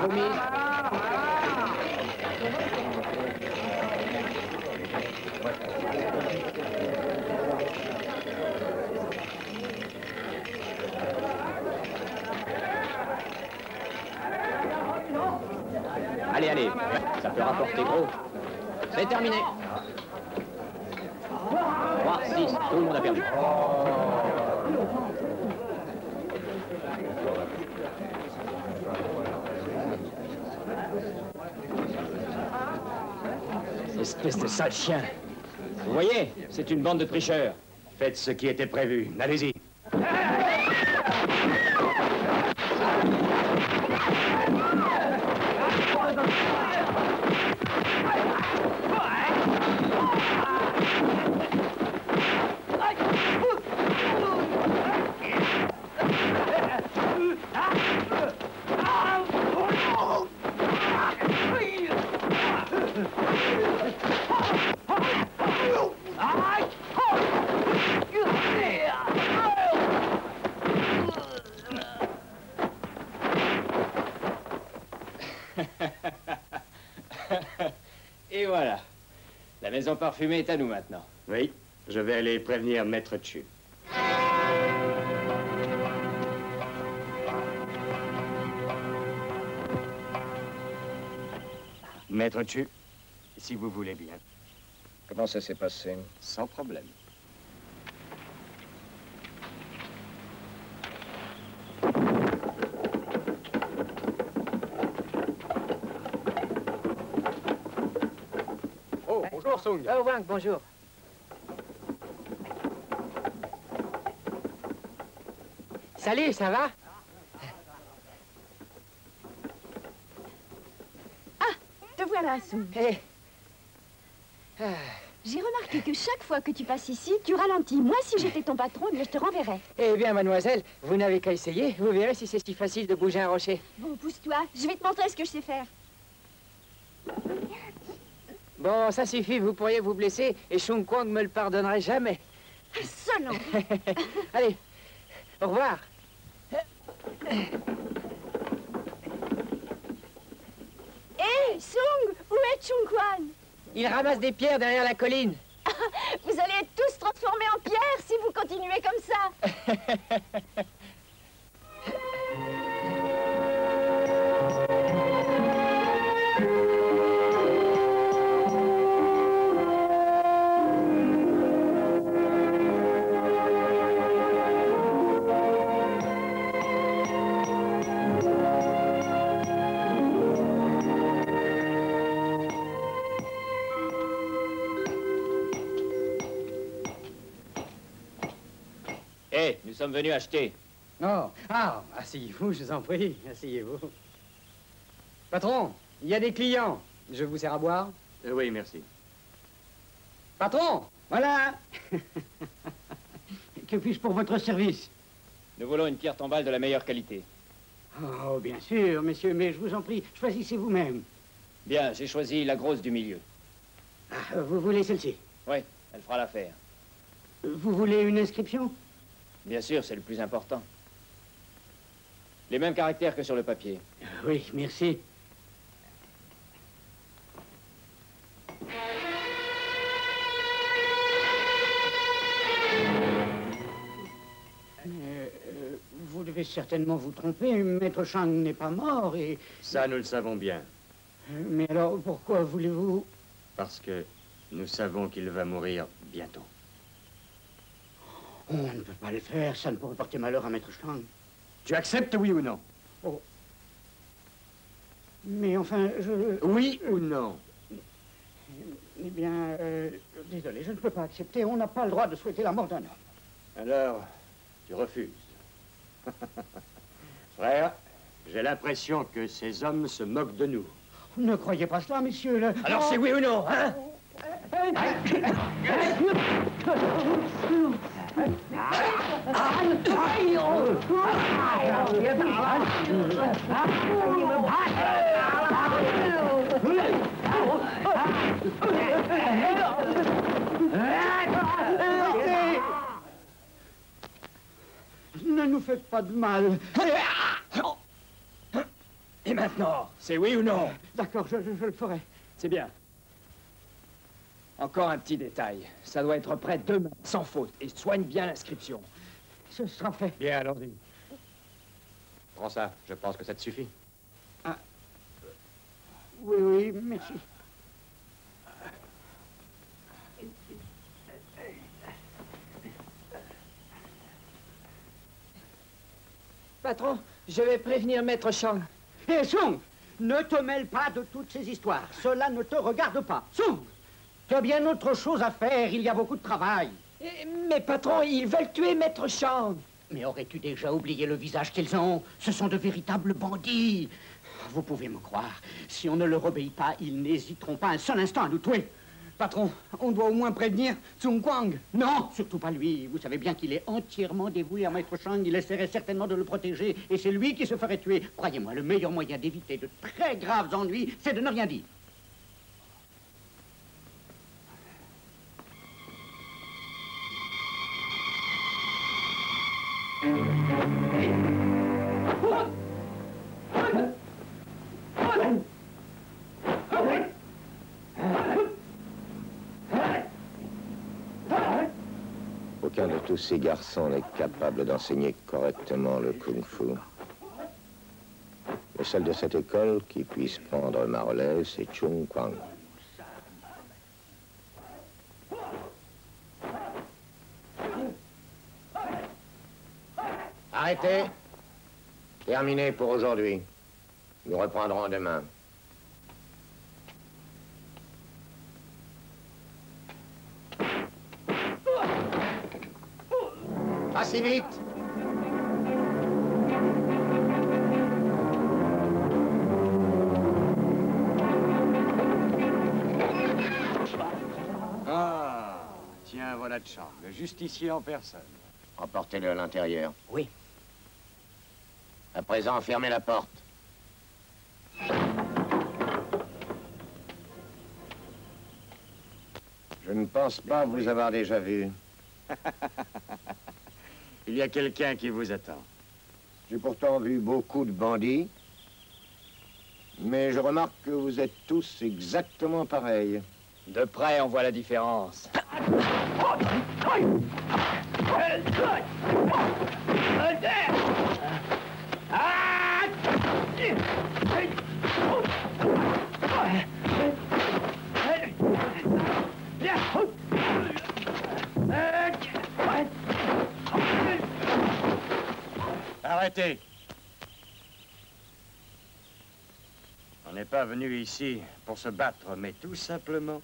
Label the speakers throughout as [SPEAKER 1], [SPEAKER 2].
[SPEAKER 1] promis. Allez, allez, ça peut rapporter gros. C'est terminé. 3, 6, tout le monde a perdu. Espèce de sale chien. Vous voyez, c'est une bande de tricheurs.
[SPEAKER 2] Faites ce qui était prévu. Allez-y.
[SPEAKER 1] Et voilà. La maison parfumée est à nous maintenant.
[SPEAKER 2] Oui, je vais aller prévenir Maître Chu. Maître Chu, si vous voulez bien.
[SPEAKER 3] Comment ça s'est passé?
[SPEAKER 2] Sans problème.
[SPEAKER 1] Oh, bonjour, Sung.
[SPEAKER 4] Oh, Wang, bonjour. Salut, ça va?
[SPEAKER 5] Ah, te voilà, Sung.
[SPEAKER 4] Hey.
[SPEAKER 5] J'ai remarqué que chaque fois que tu passes ici, tu ralentis. Moi, si j'étais ton patron, je te renverrais.
[SPEAKER 4] Eh bien, mademoiselle, vous n'avez qu'à essayer. Vous verrez si c'est si facile de bouger un rocher.
[SPEAKER 5] Bon, pousse-toi. Je vais te montrer ce que je sais faire.
[SPEAKER 4] Bon, ça suffit. Vous pourriez vous blesser et Chung Kwang me le pardonnerait jamais.
[SPEAKER 5] Insolent.
[SPEAKER 4] Allez, au revoir.
[SPEAKER 5] Hé, Sung, où est Chung Kwan?
[SPEAKER 4] Il ramasse des pierres derrière la colline.
[SPEAKER 5] Vous allez être tous transformés en pierre si vous continuez comme ça.
[SPEAKER 1] Hé, nous sommes venus acheter.
[SPEAKER 4] Non. Ah, asseyez-vous, je vous en prie. Asseyez-vous. Patron, il y a des clients. Je vous sers à boire?
[SPEAKER 2] Oui, merci.
[SPEAKER 4] Patron, voilà. Que puis-je pour votre service?
[SPEAKER 1] Nous voulons une pierre tombale de la meilleure qualité.
[SPEAKER 4] Oh, bien sûr, monsieur, mais je vous en prie, choisissez vous-même.
[SPEAKER 1] Bien, j'ai choisi la grosse du milieu.
[SPEAKER 4] Ah, vous voulez celle-ci?
[SPEAKER 1] Oui, elle fera l'affaire.
[SPEAKER 4] Vous voulez une inscription?
[SPEAKER 1] Bien sûr, c'est le plus important. Les mêmes caractères que sur le papier.
[SPEAKER 4] Oui, merci. Vous devez certainement vous tromper. Maître Chang n'est pas mort et...
[SPEAKER 2] Ça, nous le savons bien.
[SPEAKER 4] Mais alors, pourquoi voulez-vous...
[SPEAKER 2] Parce que nous savons qu'il va mourir bientôt.
[SPEAKER 4] Oh, on ne peut pas le faire, ça ne pourrait porter malheur à Maître Chang.
[SPEAKER 2] Tu acceptes, oui ou non?
[SPEAKER 4] Oh. Mais enfin, je...
[SPEAKER 2] Oui ou non?
[SPEAKER 4] Eh bien, désolé, je ne peux pas accepter. On n'a pas le droit de souhaiter la mort d'un homme.
[SPEAKER 2] Alors, tu refuses. Frère, j'ai l'impression que ces hommes se moquent de nous.
[SPEAKER 4] Ne croyez pas cela, monsieur.
[SPEAKER 2] Alors c'est oui ou non, hein?
[SPEAKER 4] Ne nous faites pas de mal.
[SPEAKER 1] maintenant. C'est oui ou non?
[SPEAKER 4] D'accord, je le ferai.
[SPEAKER 1] C'est bien. Encore un petit détail. Ça doit être prêt demain, sans faute. Et soigne bien l'inscription.
[SPEAKER 4] Ce sera fait.
[SPEAKER 1] Bien, allons-y.
[SPEAKER 2] Prends ça, je pense que ça te suffit.
[SPEAKER 4] Oui, oui, merci.
[SPEAKER 1] Patron, je vais prévenir Maître Chang.
[SPEAKER 6] Hé, Sung, ne te mêle pas de toutes ces histoires. Cela ne te regarde pas. Sung, tu as bien autre chose à faire. Il y a beaucoup de travail.
[SPEAKER 1] Mais patron, ils veulent tuer Maître Chang.
[SPEAKER 6] Mais aurais-tu déjà oublié le visage qu'ils ont? Ce sont de véritables bandits. Vous pouvez me croire. Si on ne leur obéit pas, ils n'hésiteront pas un seul instant à nous tuer.
[SPEAKER 4] Patron, on doit au moins prévenir Tsung Kwang.
[SPEAKER 6] Non, surtout pas lui. Vous savez bien qu'il est entièrement dévoué à Maître Chang. Il essaierait certainement de le protéger. Et c'est lui qui se ferait tuer. Croyez-moi, le meilleur moyen d'éviter de très graves ennuis, c'est de ne rien dire.
[SPEAKER 3] Aucun de tous ces garçons n'est capable d'enseigner correctement le kung-fu. Le seul de cette école qui puisse prendre ma relève, c'est Chung Kwang. Arrêtez. Terminé pour aujourd'hui. Nous reprendrons demain. Pas si vite.
[SPEAKER 2] Ah, tiens, voilà de Chang, le justicier en personne.
[SPEAKER 3] Emportez-le à l'intérieur.
[SPEAKER 6] Oui.
[SPEAKER 3] À présent, fermez la porte. Je ne pense pas vous avoir déjà vu.
[SPEAKER 2] Il y a quelqu'un qui vous attend.
[SPEAKER 3] J'ai pourtant vu beaucoup de bandits, mais je remarque que vous êtes tous exactement pareils.
[SPEAKER 1] De près, on voit la différence.
[SPEAKER 2] Arrêtez. On n'est pas venu ici pour se battre, mais tout simplement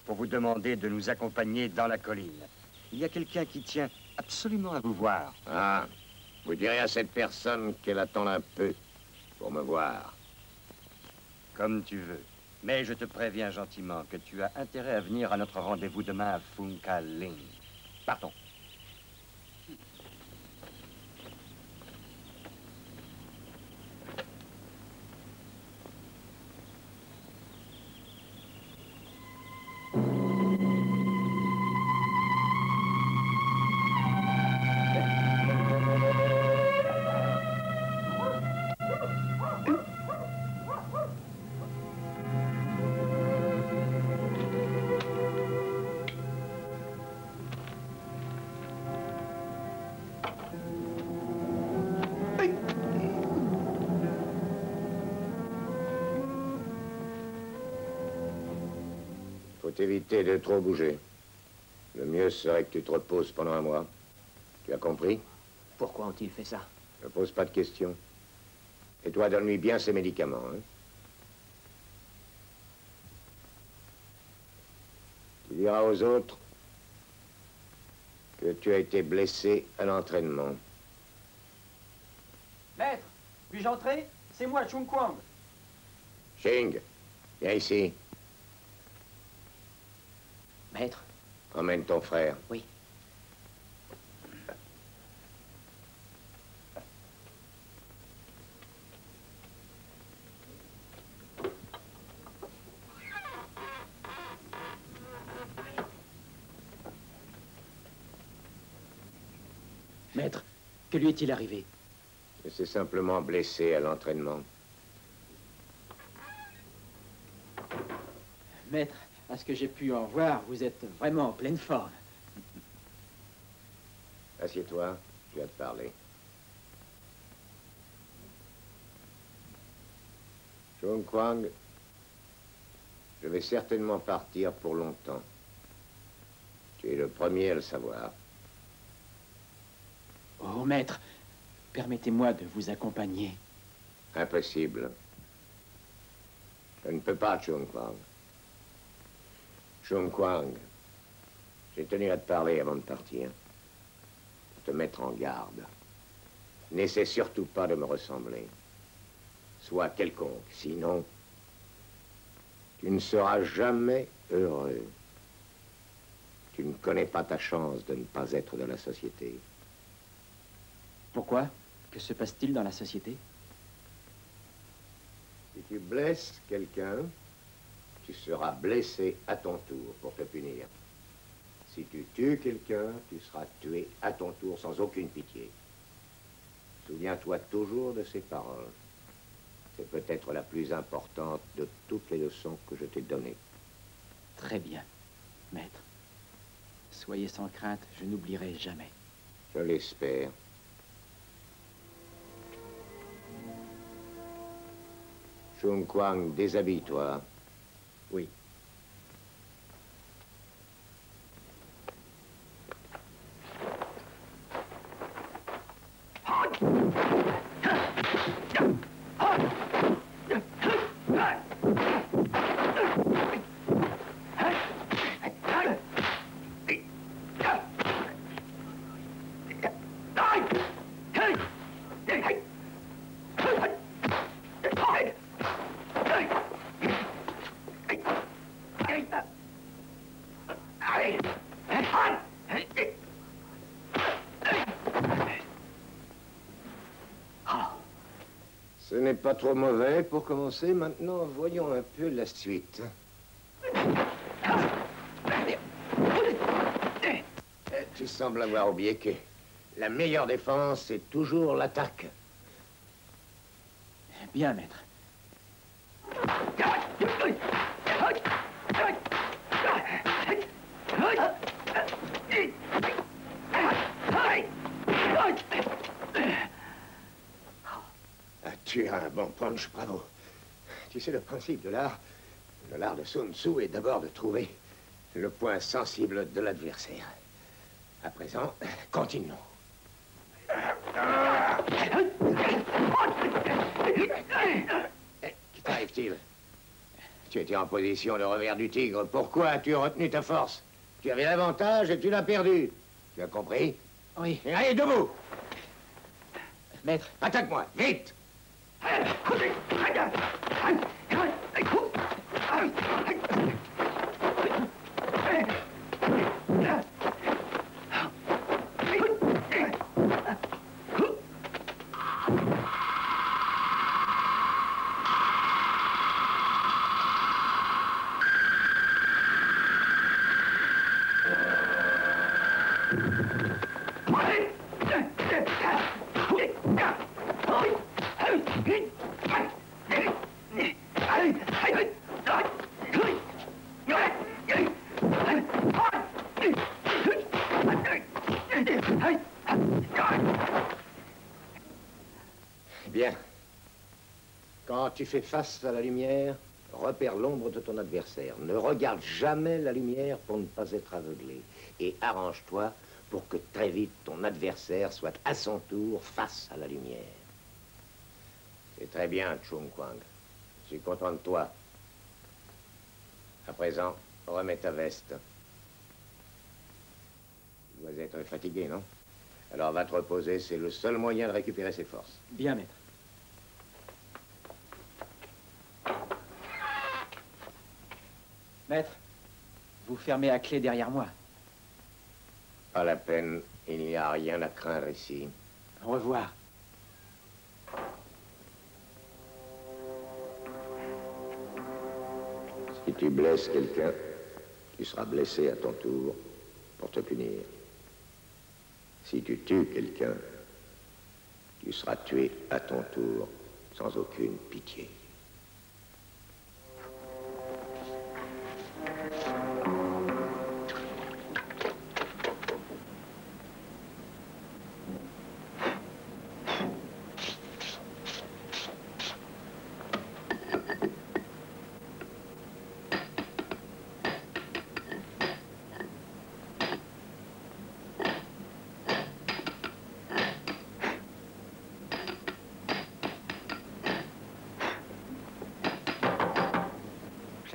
[SPEAKER 2] pour vous demander de nous accompagner dans la colline. Il y a quelqu'un qui tient absolument à vous voir.
[SPEAKER 3] Ah, vous direz à cette personne qu'elle attend un peu pour me voir.
[SPEAKER 2] Comme tu veux. Mais je te préviens gentiment que tu as intérêt à venir à notre rendez-vous demain à Phung Ka Ling. Partons.
[SPEAKER 3] Faut éviter de trop bouger. Le mieux serait que tu te reposes pendant un mois. Tu as compris?
[SPEAKER 6] Pourquoi ont-ils fait ça?
[SPEAKER 3] Ne pose pas de questions. Et toi, donne-lui bien ses médicaments, hein? Tu diras aux autres que tu as été blessé à l'entraînement.
[SPEAKER 4] Maître, puis-je entrer? C'est moi, Chung Kwang.
[SPEAKER 3] Ching, viens ici.
[SPEAKER 6] Maître?
[SPEAKER 3] Emmène ton frère.
[SPEAKER 6] Oui.
[SPEAKER 1] Maître, que lui est-il arrivé?
[SPEAKER 3] Il s'est simplement blessé à l'entraînement.
[SPEAKER 4] Maître, à ce que j'ai pu en voir, vous êtes vraiment en pleine forme.
[SPEAKER 3] Assieds-toi, je vais te parler. Chung Kwang, je vais certainement partir pour longtemps. Tu es le premier à le savoir.
[SPEAKER 1] Oh, maître, permettez-moi de vous accompagner.
[SPEAKER 3] Impossible. Je ne peux pas, Chung Kwang. Chung Kwang, j'ai tenu à te parler avant de partir. Pour te mettre en garde. N'essaie surtout pas de me ressembler. Sois quelconque, sinon, tu ne seras jamais heureux. Tu ne connais pas ta chance de ne pas être de la société.
[SPEAKER 1] Pourquoi? Que se passe-t-il dans la société?
[SPEAKER 3] Si tu blesses quelqu'un, tu seras blessé à ton tour pour te punir. Si tu tues quelqu'un, tu seras tué à ton tour sans aucune pitié. Souviens-toi toujours de ces paroles. C'est peut-être la plus importante de toutes les leçons que je t'ai données.
[SPEAKER 1] Très bien, maître. Soyez sans crainte, je n'oublierai jamais.
[SPEAKER 3] Je l'espère. Chung Kwang, déshabille-toi.
[SPEAKER 1] Oui.
[SPEAKER 3] Ce n'est pas trop mauvais pour commencer. Maintenant, voyons un peu la suite. Tu sembles avoir oublié que la meilleure défense, c'est toujours l'attaque.
[SPEAKER 1] Bien, maître.
[SPEAKER 3] Ah, tu as un bon punch, bravo. Tu sais, le principe de l'art de Sun Tzu est d'abord de trouver le point sensible de l'adversaire. À présent, continuons. Qu'y t'arrive-t-il? Tu étais en position de revers du tigre. Pourquoi as-tu retenu ta force? Tu avais l'avantage et tu l'as perdu. Tu as compris?
[SPEAKER 1] Oui.
[SPEAKER 3] Et allez, debout!
[SPEAKER 1] Maître.
[SPEAKER 3] Attaque-moi, vite! Bien. Quand tu fais face à la lumière, repère l'ombre de ton adversaire. Ne regarde jamais la lumière pour ne pas être aveuglé. Et arrange-toi pour que très vite ton adversaire soit à son tour face à la lumière. C'est très bien, Chung Kwang. Je suis content de toi. À présent, remets ta veste. Tu dois être fatigué, non? Alors va te reposer, c'est le seul moyen de récupérer ses forces.
[SPEAKER 1] Bien, maître. Maître, vous fermez à clé derrière moi.
[SPEAKER 3] Pas la peine, il n'y a rien à craindre ici.
[SPEAKER 1] Au revoir.
[SPEAKER 3] Si tu blesses quelqu'un, tu seras blessé à ton tour pour te punir. Si tu tues quelqu'un, tu seras tué à ton tour sans aucune pitié.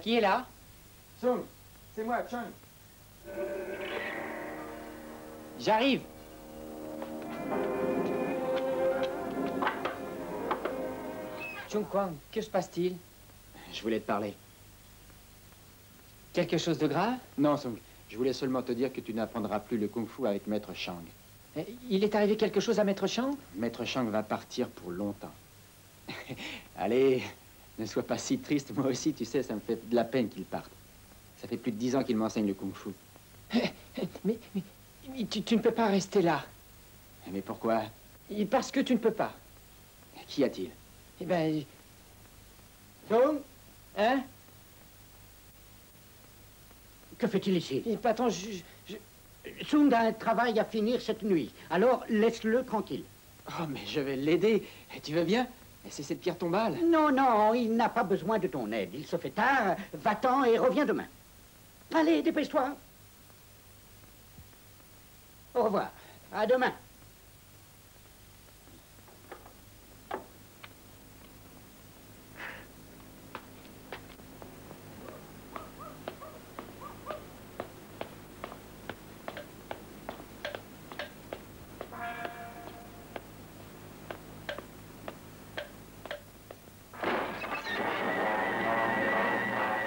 [SPEAKER 4] Qui est là?
[SPEAKER 7] Sung, c'est moi, Chang.
[SPEAKER 4] J'arrive. Chung Kwang, que se passe-t-il?
[SPEAKER 7] Je voulais te parler.
[SPEAKER 4] Quelque chose de grave?
[SPEAKER 7] Non, Sung, je voulais seulement te dire que tu n'apprendras plus le kung-fu avec Maître Chang.
[SPEAKER 4] Il est arrivé quelque chose à Maître Chang?
[SPEAKER 7] Maître Chang va partir pour longtemps. Allez, ne sois pas si triste, moi aussi, tu sais, ça me fait de la peine qu'il parte. Ça fait plus de 10 ans qu'il m'enseigne le kung-fu.
[SPEAKER 4] Mais tu ne peux pas rester là.
[SPEAKER 7] Mais pourquoi?
[SPEAKER 4] Parce que tu ne peux pas.
[SPEAKER 7] Qu'y a-t-il?
[SPEAKER 4] Eh ben...
[SPEAKER 6] Sung,
[SPEAKER 4] Hein?
[SPEAKER 6] que fait-il ici?
[SPEAKER 4] Patron,
[SPEAKER 6] Sung a un travail à finir cette nuit. Alors, laisse-le tranquille.
[SPEAKER 7] Oh, mais je vais l'aider. Tu veux bien? C'est cette pierre tombale.
[SPEAKER 6] Non, non, il n'a pas besoin de ton aide. Il se fait tard. Va-t'en et reviens demain. Allez, dépêche-toi. Au revoir. À demain.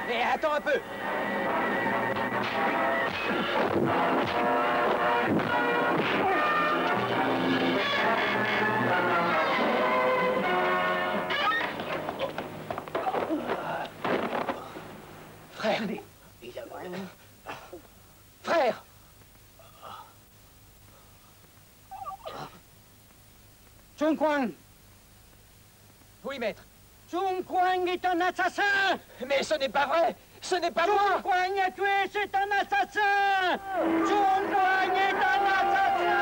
[SPEAKER 4] Mais attends un peu. Frère. Frère.
[SPEAKER 6] Chung Kwang.
[SPEAKER 4] Oui, maître.
[SPEAKER 6] Chung Kwang est un assassin.
[SPEAKER 4] Mais ce n'est pas vrai. Ce n'est pas moi.
[SPEAKER 6] Chung Kwang a tué, c'est un assassin. Chung Kwang est un assassin.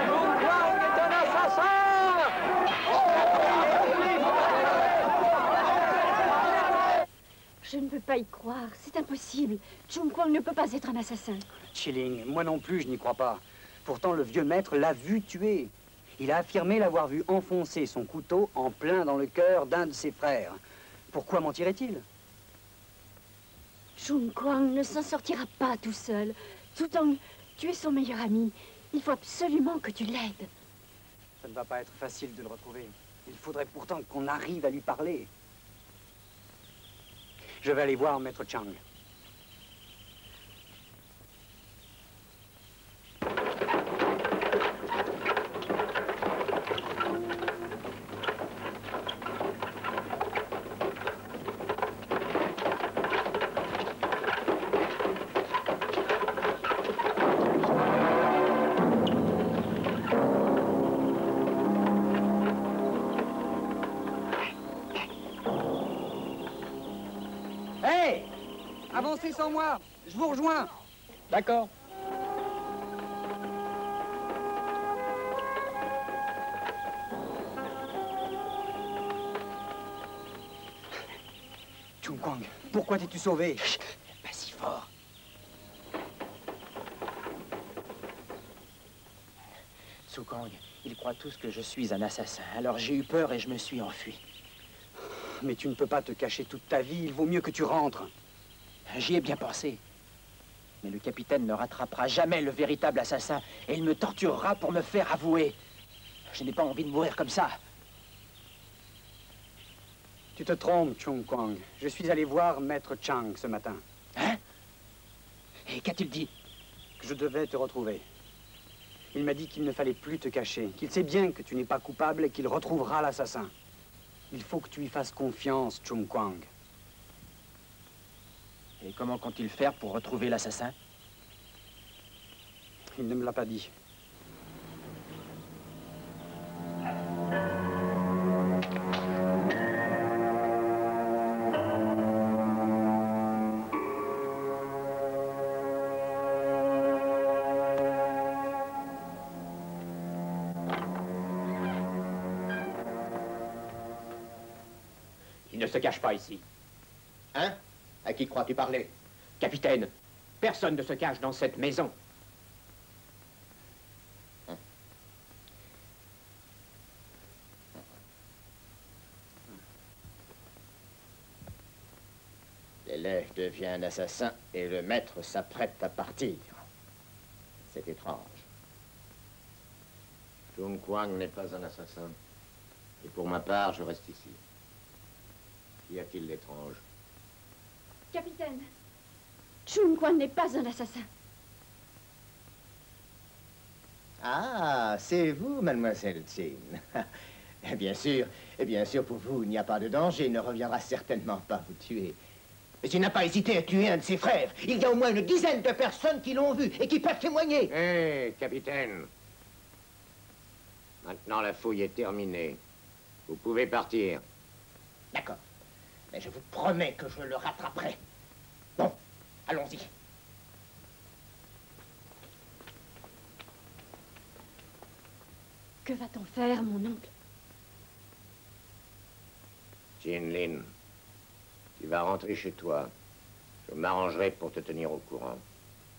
[SPEAKER 4] Chung Kwang est un assassin.
[SPEAKER 5] Je ne peux pas y croire. C'est impossible. Chung Kwang ne peut pas être un assassin.
[SPEAKER 8] Chilling, moi non plus, je n'y crois pas. Pourtant, le vieux maître l'a vu tuer. Il a affirmé l'avoir vu enfoncer son couteau en plein dans le cœur d'un de ses frères. Pourquoi mentirait-il?
[SPEAKER 5] Chung Kwang ne s'en sortira pas tout seul. Tutong, tu es son meilleur ami. Il faut absolument que tu l'aides.
[SPEAKER 8] Ça ne va pas être facile de le retrouver. Il faudrait pourtant qu'on arrive à lui parler. Je vais aller voir Maître Chang. Hey! Avancez sans moi! Je vous rejoins!
[SPEAKER 4] D'accord.
[SPEAKER 8] Chung Kwang, pourquoi t'es-tu sauvé?
[SPEAKER 4] Pas si fort. Tsukang, ils croient tous que je suis un assassin. Alors j'ai eu peur et je me suis enfui.
[SPEAKER 8] Mais tu ne peux pas te cacher toute ta vie. Il vaut mieux que tu rentres.
[SPEAKER 4] J'y ai bien pensé. Mais le capitaine ne rattrapera jamais le véritable assassin et il me torturera pour me faire avouer. Je n'ai pas envie de mourir comme ça.
[SPEAKER 8] Tu te trompes, Chung Kwang. Je suis allé voir Maître Chang ce matin.
[SPEAKER 4] Hein? Et qu'a-t-il dit?
[SPEAKER 8] Que je devais te retrouver. Il m'a dit qu'il ne fallait plus te cacher, qu'il sait bien que tu n'es pas coupable et qu'il retrouvera l'assassin. Il faut que tu y fasses confiance, Chung Kwang.
[SPEAKER 4] Et comment compte-t-il faire pour retrouver l'assassin?
[SPEAKER 8] Il ne me l'a pas dit.
[SPEAKER 9] Il ne se cache pas ici.
[SPEAKER 3] Hein? À qui crois-tu parler?
[SPEAKER 9] Capitaine, personne ne se cache dans cette maison.
[SPEAKER 3] devient un assassin et le maître s'apprête à partir. C'est étrange. Chung Kwang n'est pas un assassin. Et pour ma part, je reste ici. Qu'y a-t-il d'étrange?
[SPEAKER 5] Capitaine, Chung Kwang n'est pas un assassin.
[SPEAKER 3] Ah, c'est vous, mademoiselle Chin. Bien sûr, pour vous, il n'y a pas de danger. Il ne reviendra certainement pas vous tuer. Mais il n'a pas hésité à tuer un de ses frères. Il y a au moins une dizaine de personnes qui l'ont vu et qui peuvent témoigner.
[SPEAKER 10] Hé, capitaine. Maintenant, la fouille est terminée. Vous pouvez partir.
[SPEAKER 3] D'accord. Mais je vous promets que je le rattraperai. Bon, allons-y.
[SPEAKER 5] Que va-t-on faire, mon oncle?
[SPEAKER 10] Jinlin, tu vas rentrer chez toi. Je m'arrangerai pour te tenir au courant.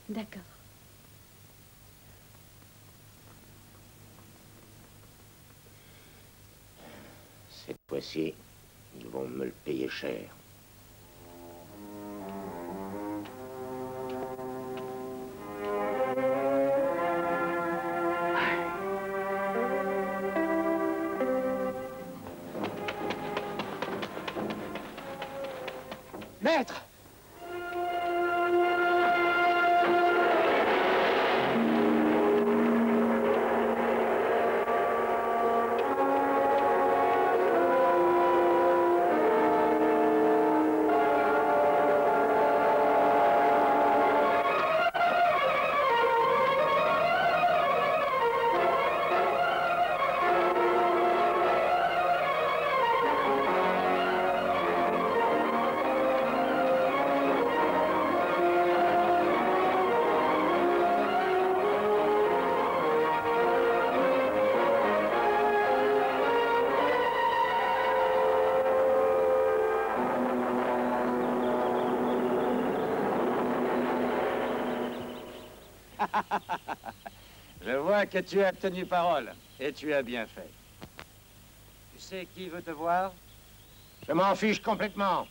[SPEAKER 5] D'accord.
[SPEAKER 10] Cette fois-ci, ils vont me le payer cher.
[SPEAKER 4] Maître!
[SPEAKER 2] Je vois que tu as tenu parole, et tu as bien fait. Tu sais qui veut te voir?
[SPEAKER 10] Je m'en fiche complètement.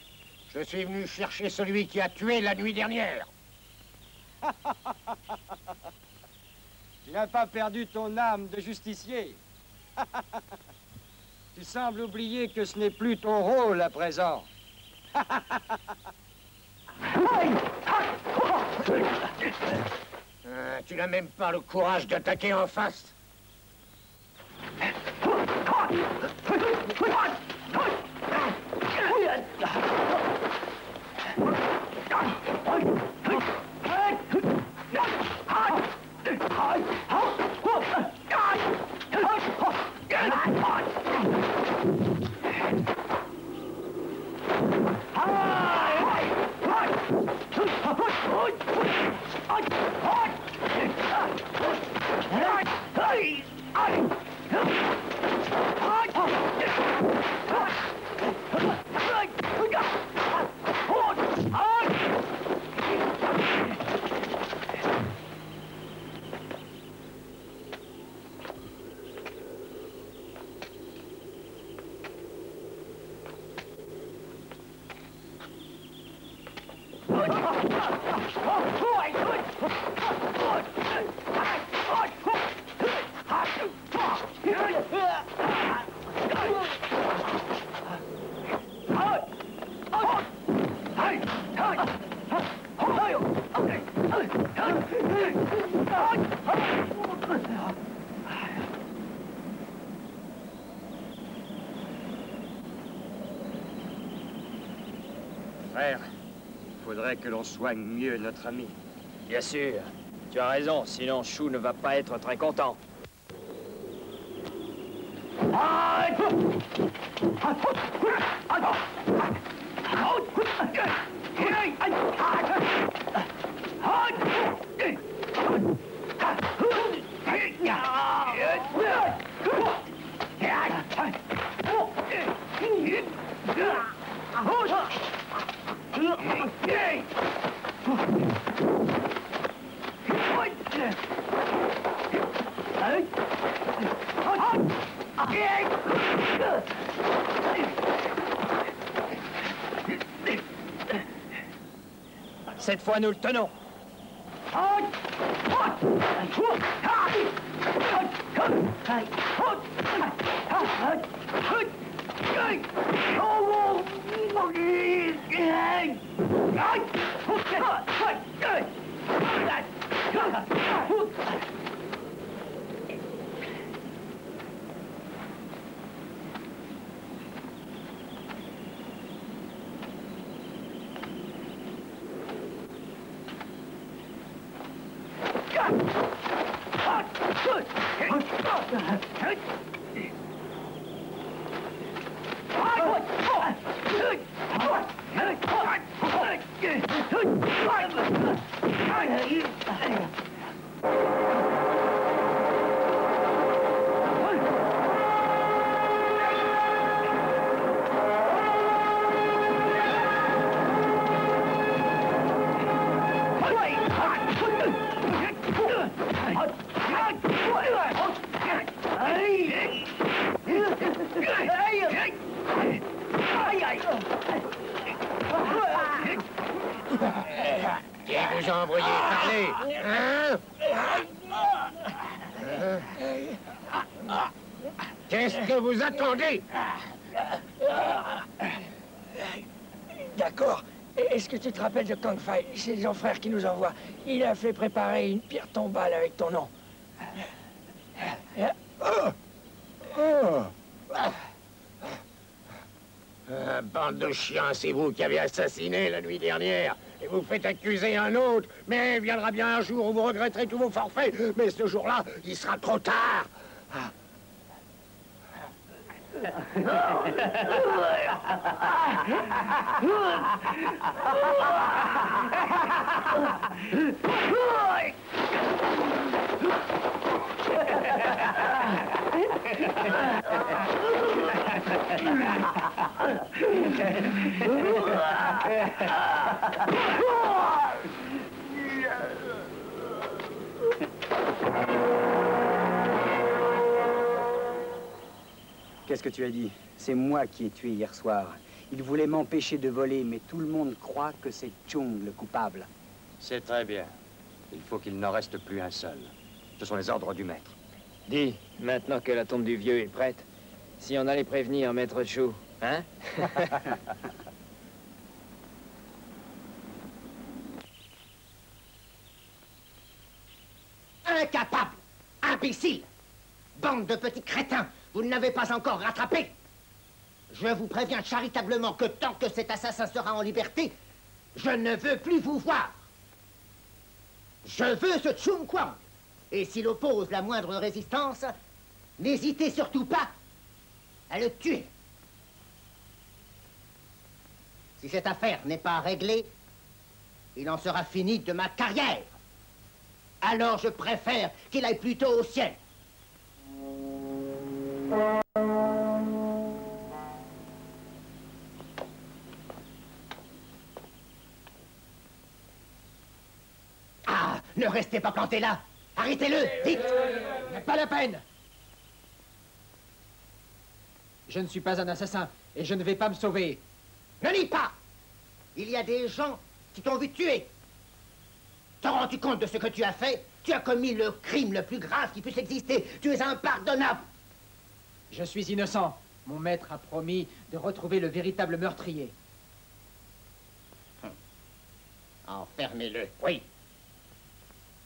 [SPEAKER 10] Je suis venu chercher celui qui a tué la nuit dernière.
[SPEAKER 2] Tu n'as pas perdu ton âme de justicier. Tu sembles oublier que ce n'est plus ton rôle à présent.
[SPEAKER 10] Tu n'as même pas le courage d'attaquer en face.
[SPEAKER 2] Frère, il faudrait que l'on soigne mieux notre ami.
[SPEAKER 1] Bien sûr. Tu as raison, sinon Chou ne va pas être très content.
[SPEAKER 4] Cette fois, nous le tenons.
[SPEAKER 10] Qui vous a embrouillé? Parlez! Hein? Qu'est-ce que vous attendez?
[SPEAKER 11] D'accord. Est-ce que tu te rappelles de Kang Fai? C'est son frère qui nous envoie. Il a fait préparer une pierre tombale avec ton nom.
[SPEAKER 10] Bande de chiens, c'est vous qui avez assassiné la nuit dernière. Et vous faites accuser un autre. Mais viendra bien un jour où vous regretterez tous vos forfaits. Mais ce jour-là, il sera trop tard.
[SPEAKER 8] Qu'est-ce que tu as dit? C'est moi qui ai tué hier soir. Il voulait m'empêcher de voler, mais tout le monde croit que c'est Chung le coupable.
[SPEAKER 2] C'est très bien. Il faut qu'il n'en reste plus un seul. Ce sont les ordres du maître.
[SPEAKER 1] Dis, maintenant que la tombe du vieux est prête, si on allait prévenir Maître Chou, hein?
[SPEAKER 3] Incapable! Imbécile! Bande de petits crétins! Vous ne l'avez pas encore rattrapé! Je vous préviens charitablement que tant que cet assassin sera en liberté, je ne veux plus vous voir. Je veux ce Chung Kwang. Et s'il oppose la moindre résistance, n'hésitez surtout pas à le tuer. Si cette affaire n'est pas réglée, il en sera fini de ma carrière. Alors je préfère qu'il aille plutôt au ciel. Ah, ne restez pas planté là. Arrêtez-le, vite.
[SPEAKER 4] Pas la peine. Je ne suis pas un assassin et je ne vais pas me sauver.
[SPEAKER 3] Ne lis pas. Il y a des gens qui t'ont vu tuer. T'en rends-tu compte de ce que tu as fait? Tu as commis le crime le plus grave qui puisse exister. Tu es impardonnable.
[SPEAKER 4] Je suis innocent. Mon maître a promis de retrouver le véritable meurtrier.
[SPEAKER 3] Enfermez-le, oui.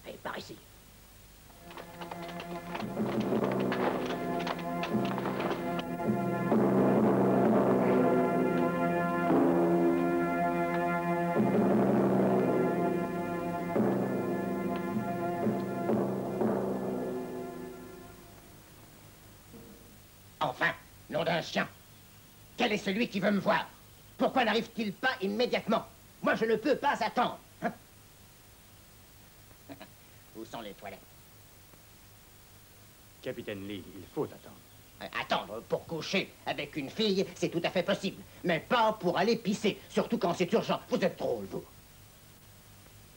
[SPEAKER 3] Allez, par ici. Enfin, nom d'un chien. Quel est celui qui veut me voir? Pourquoi n'arrive-t-il pas immédiatement? Moi, je ne peux pas attendre. Hein? Où sont les toilettes?
[SPEAKER 2] Capitaine Lee, il faut attendre.
[SPEAKER 3] Attendre pour coucher avec une fille, c'est tout à fait possible. Mais pas pour aller pisser, surtout quand c'est urgent. Vous êtes drôle, vous.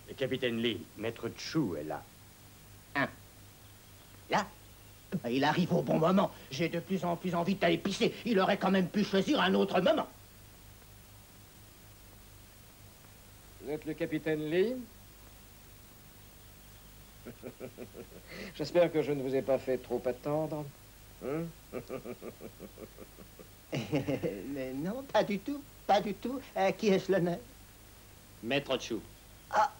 [SPEAKER 2] Le capitaine Lee, Maître Chou est là.
[SPEAKER 3] Hein? Là? Il arrive au bon moment. J'ai de plus en plus envie d'aller pisser. Il aurait quand même pu choisir un autre moment.
[SPEAKER 12] Vous êtes le capitaine Lee? J'espère que je ne vous ai pas fait trop attendre. Hein?
[SPEAKER 3] Mais non, pas du tout, pas du tout. Qui est-ce l'honneur?
[SPEAKER 13] Maître Chou.
[SPEAKER 3] Ah!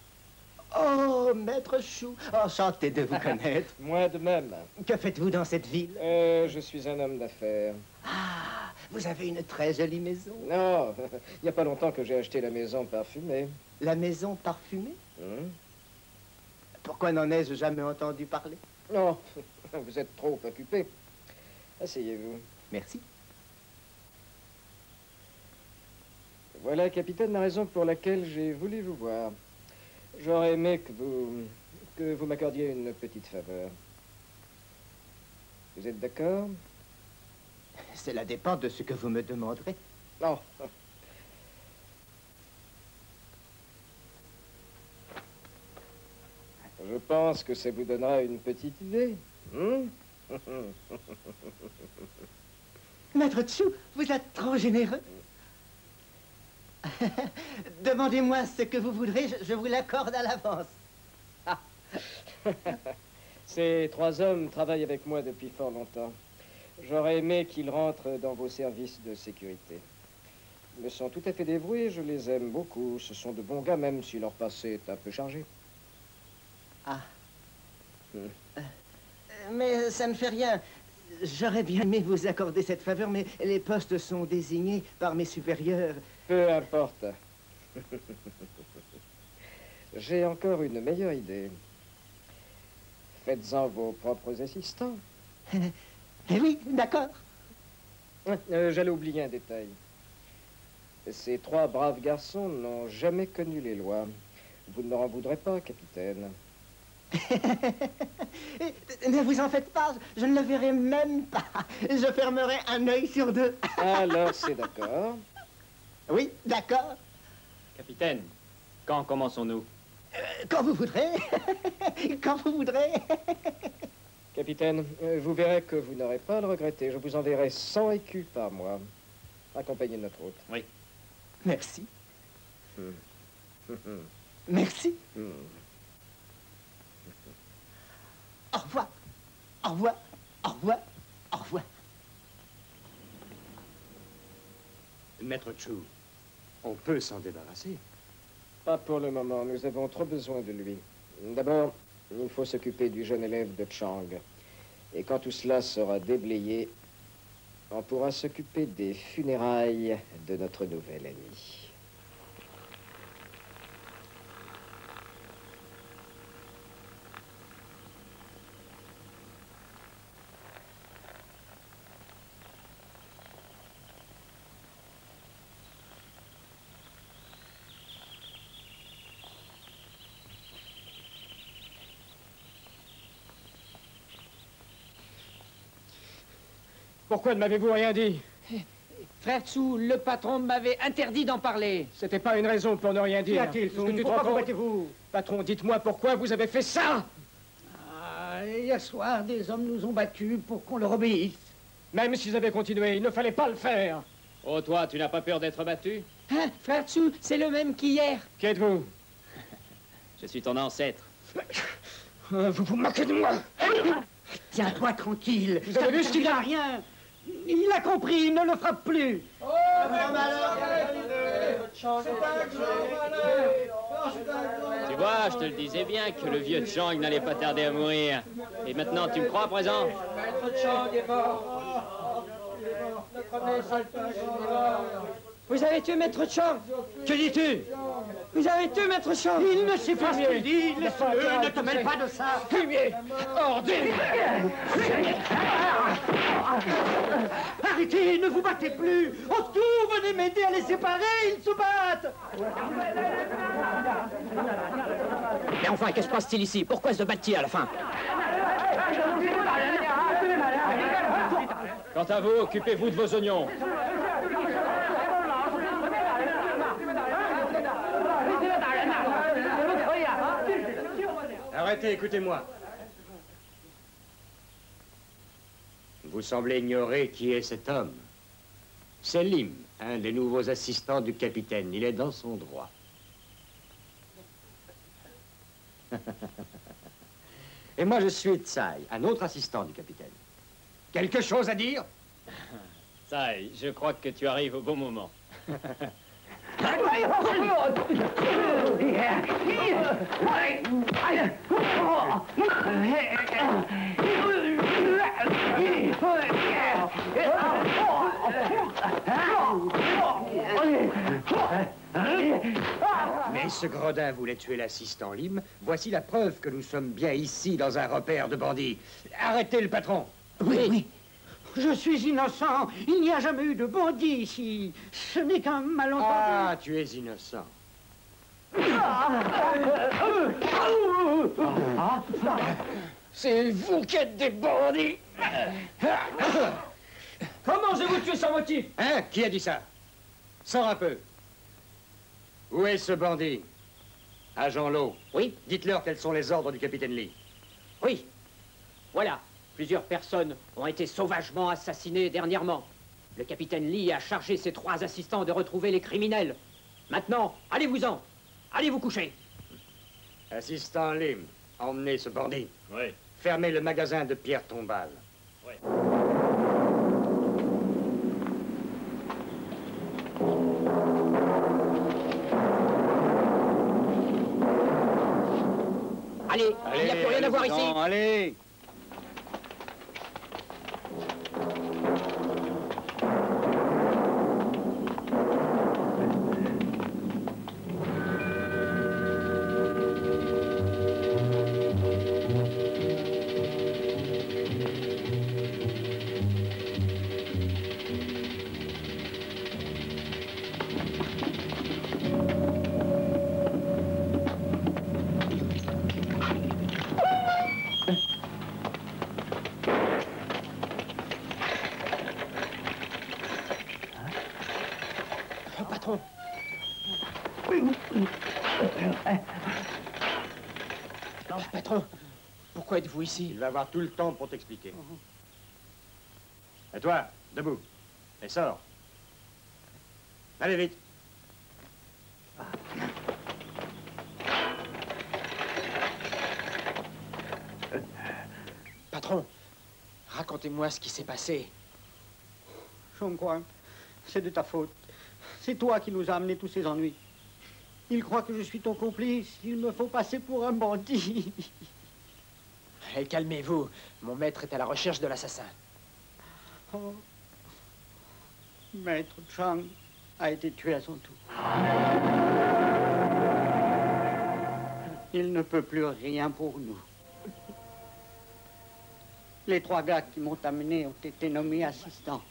[SPEAKER 3] Oh, Maître Chou, enchanté de vous connaître.
[SPEAKER 12] Moi de même.
[SPEAKER 3] Que faites-vous dans cette ville?
[SPEAKER 12] Je suis un homme d'affaires.
[SPEAKER 3] Ah, vous avez une très jolie maison.
[SPEAKER 12] Non, il n'y a pas longtemps que j'ai acheté la maison parfumée.
[SPEAKER 3] La maison parfumée? Pourquoi n'en ai-je jamais entendu parler?
[SPEAKER 12] Non, vous êtes trop occupé. Asseyez-vous.
[SPEAKER 3] Merci.
[SPEAKER 12] Voilà, capitaine, la raison pour laquelle j'ai voulu vous voir. J'aurais aimé que vous m'accordiez une petite faveur. Vous êtes d'accord?
[SPEAKER 3] Cela dépend de ce que vous me demanderez.
[SPEAKER 12] Non. Je pense que ça vous donnera une petite idée.
[SPEAKER 3] Maître Chou, vous êtes trop généreux. Demandez-moi ce que vous voudrez, je vous l'accorde à l'avance.
[SPEAKER 12] Ces trois hommes travaillent avec moi depuis fort longtemps. J'aurais aimé qu'ils rentrent dans vos services de sécurité. Ils me sont tout à fait dévoués, je les aime beaucoup. Ce sont de bons gars, même si leur passé est un peu chargé.
[SPEAKER 3] Ah. Mais ça ne fait rien. J'aurais bien aimé vous accorder cette faveur, mais les postes sont désignés par mes supérieurs.
[SPEAKER 12] Peu importe. J'ai encore une meilleure idée. Faites-en vos propres assistants.
[SPEAKER 3] Eh oui, d'accord.
[SPEAKER 12] J'allais oublier un détail. Ces trois braves garçons n'ont jamais connu les lois. Vous ne leur en voudrez pas, capitaine.
[SPEAKER 3] Ne vous en faites pas, je ne le verrai même pas. Je fermerai un œil sur deux.
[SPEAKER 12] Alors, c'est d'accord.
[SPEAKER 3] Oui, d'accord.
[SPEAKER 13] Capitaine, quand commençons-nous?
[SPEAKER 3] Quand vous voudrez. Quand vous voudrez.
[SPEAKER 12] Capitaine, vous verrez que vous n'aurez pas à le regretter. Je vous enverrai 100 écus par mois. Accompagnez notre hôte.
[SPEAKER 13] Oui.
[SPEAKER 3] Merci. Merci. Au revoir. Au revoir. Au revoir. Au revoir.
[SPEAKER 2] Maître Chou, on peut s'en débarrasser.
[SPEAKER 12] Pas pour le moment. Nous avons trop besoin de lui. D'abord, il faut s'occuper du jeune élève de Chang. Et quand tout cela sera déblayé, on pourra s'occuper des funérailles de notre nouvel ami. Pourquoi ne m'avez-vous rien dit?
[SPEAKER 4] Frère Tsou, le patron m'avait interdit d'en parler.
[SPEAKER 12] C'était pas une raison pour ne rien dire.
[SPEAKER 6] Qu'y a-t-il, Soun? Pourquoi vous battez-vous?
[SPEAKER 12] Patron, dites-moi pourquoi vous avez fait ça?
[SPEAKER 6] Hier soir, des hommes nous ont battus pour qu'on leur obéisse.
[SPEAKER 12] Même s'ils avaient continué, il ne fallait pas le faire.
[SPEAKER 13] Oh, toi, tu n'as pas peur d'être battu?
[SPEAKER 4] Hein, frère Tsou, c'est le même qu'hier.
[SPEAKER 12] Qui êtes-vous?
[SPEAKER 13] Je suis ton ancêtre.
[SPEAKER 12] Vous vous moquez de moi.
[SPEAKER 6] Tiens-toi tranquille.
[SPEAKER 12] Vous avez vu ce qu'il
[SPEAKER 6] a? Rien. Il a compris, il ne le frappe plus.
[SPEAKER 11] Oh,
[SPEAKER 13] Tu vois, je te le disais bien que le vieux Chang n'allait pas tarder à mourir. Et maintenant, tu me crois à présent?
[SPEAKER 11] Maître Chang est mort. Notre maître est mort.
[SPEAKER 4] Vous avez tué Maître Chang.
[SPEAKER 6] Que dis-tu?
[SPEAKER 4] Vous avez tué Maître Chang.
[SPEAKER 6] Il ne sait pas ce qu'il dit. Laisse-le, ne te mêle pas de ça.
[SPEAKER 12] Fumier, ordure.
[SPEAKER 6] Arrêtez, ne vous battez plus. Au secours, venez m'aider à les séparer, ils se battent.
[SPEAKER 4] Mais enfin, qu'est-ce qui se passe-t-il ici? Pourquoi se battent-ils à la fin?
[SPEAKER 13] Quant à vous, occupez-vous de vos oignons.
[SPEAKER 2] Arrêtez, écoutez-moi. Vous semblez ignorer qui est cet homme. C'est Lim, un des nouveaux assistants du capitaine. Il est dans son droit. Et moi, je suis Tsai, un autre assistant du capitaine. Quelque chose à dire?
[SPEAKER 13] Tsai, je crois que tu arrives au bon moment.
[SPEAKER 2] Mais ce gredin voulait tuer l'assistant Lim. Voici la preuve que nous sommes bien ici, dans un repère de bandits. Arrêtez le patron.
[SPEAKER 6] Oui, oui. Je suis innocent. Il n'y a jamais eu de bandit ici. Ce n'est qu'un malentendu.
[SPEAKER 2] Ah, tu es innocent.
[SPEAKER 11] C'est vous qui êtes des bandits. Comment osez-vous tuer sans motif?
[SPEAKER 2] Hein? Qui a dit ça? Sors un peu. Où est ce bandit? Agent Lowe.
[SPEAKER 9] Oui?
[SPEAKER 2] Dites-leur quels sont les ordres du capitaine Lee.
[SPEAKER 9] Oui. Voilà. Plusieurs personnes ont été sauvagement assassinées dernièrement. Le capitaine Lee a chargé ses 3 assistants de retrouver les criminels. Maintenant, allez-vous-en. Allez vous coucher.
[SPEAKER 2] Assistant Lim, emmenez ce bandit.
[SPEAKER 13] Oui.
[SPEAKER 2] Fermez le magasin de pierres tombales.
[SPEAKER 13] Oui.
[SPEAKER 9] Allez, il n'y a plus rien à voir ici.
[SPEAKER 2] Allez.
[SPEAKER 4] Patron. Patron, pourquoi êtes-vous ici?
[SPEAKER 2] Il va avoir tout le temps pour t'expliquer. Et toi, debout. Et sors. Allez vite.
[SPEAKER 4] Patron, racontez-moi ce qui s'est passé.
[SPEAKER 6] Chongquan, c'est de ta faute. C'est toi qui nous as amené tous ces ennuis. Il croit que je suis ton complice. Il me faut passer pour un bandit.
[SPEAKER 4] Et calmez-vous. Mon maître est à la recherche de l'assassin.
[SPEAKER 6] Oh. Maître Chang a été tué à son tour. Il ne peut plus rien pour nous. Les 3 gars qui m'ont amené ont été nommés assistants.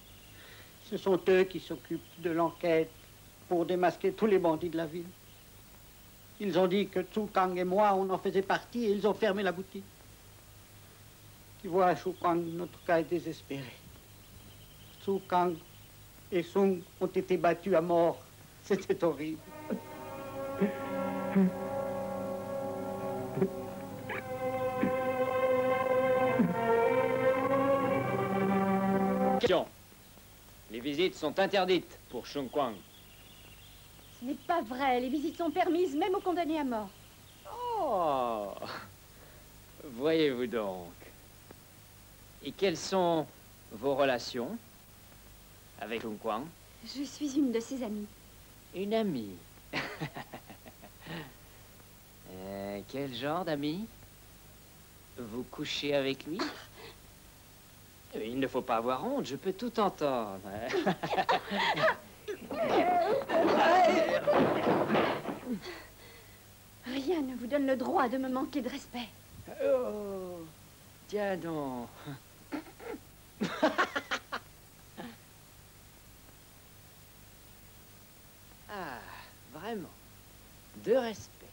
[SPEAKER 6] Ce sont eux qui s'occupent de l'enquête pour démasquer tous les bandits de la ville. Ils ont dit que Tsu Kang et moi, on en faisait partie et ils ont fermé la boutique. Tu vois, Tsu Kang, notre cas est désespéré. Tsu Kang et Sung ont été battus à mort. C'était horrible.
[SPEAKER 13] Les visites sont interdites pour Chongquan.
[SPEAKER 5] Ce n'est pas vrai. Les visites sont permises, même aux condamnés à mort.
[SPEAKER 13] Oh! Voyez-vous donc. Et quelles sont vos relations avec Chongquan?
[SPEAKER 5] Je suis une de ses amies.
[SPEAKER 13] Une amie. Quel genre d'amie? Vous couchez avec lui? Il ne faut pas avoir honte, je peux tout entendre.
[SPEAKER 5] Rien ne vous donne le droit de me manquer de respect.
[SPEAKER 13] Oh, tiens donc. Ah, vraiment. De respect.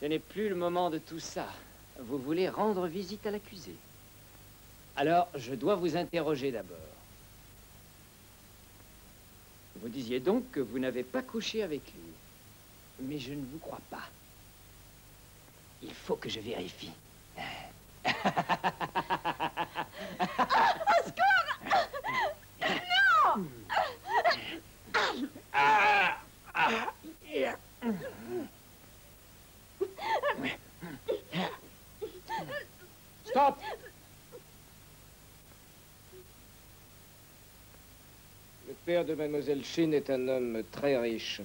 [SPEAKER 13] Ce n'est plus le moment de tout ça. Vous voulez rendre visite à l'accusé. Alors, je dois vous interroger d'abord. Vous disiez donc que vous n'avez pas couché avec lui. Mais je ne vous crois pas. Il faut que je vérifie.
[SPEAKER 5] Au secours! Non!
[SPEAKER 12] Stop! Le père de Mademoiselle Chin est un homme très riche.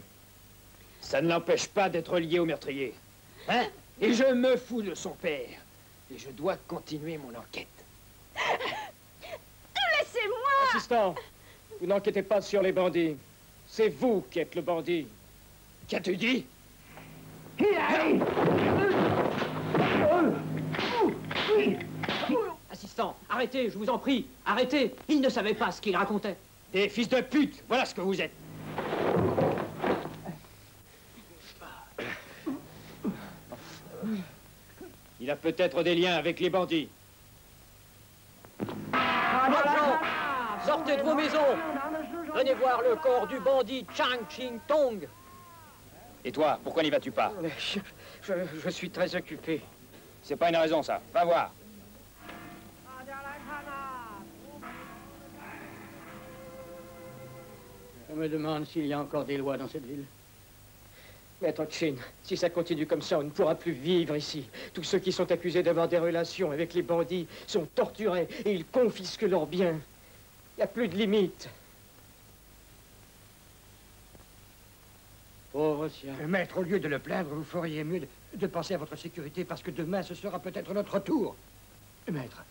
[SPEAKER 11] Ça ne l'empêche pas d'être lié au meurtrier. Hein? Et je me fous de son père. Et je dois continuer mon enquête.
[SPEAKER 5] Laissez-moi!
[SPEAKER 12] Assistant, vous n'enquêtez pas sur les bandits. C'est vous qui êtes le bandit.
[SPEAKER 11] Qu'as-tu dit?
[SPEAKER 9] Assistant, arrêtez, je vous en prie, arrêtez. Il ne savait pas ce qu'il racontait.
[SPEAKER 11] Des fils de pute, voilà ce que vous êtes.
[SPEAKER 1] Il a peut-être des liens avec les bandits.
[SPEAKER 9] Agents, sortez de vos maisons. Venez voir le corps du bandit Chang Ching Tong.
[SPEAKER 1] Et toi, pourquoi n'y vas-tu pas?
[SPEAKER 6] Je suis très occupé.
[SPEAKER 1] C'est pas une raison, ça. Va voir.
[SPEAKER 6] Je me demande s'il y a encore des lois dans cette ville.
[SPEAKER 12] Maître Chin, si ça continue comme ça, on ne pourra plus vivre ici. Tous ceux qui sont accusés d'avoir des relations avec les bandits sont torturés et ils confisquent leurs biens. Il n'y a plus de limite.
[SPEAKER 6] Pauvre sien.
[SPEAKER 8] Maître, au lieu de le plaindre, vous feriez mieux de penser à votre sécurité parce que demain, ce sera peut-être notre tour. Maître,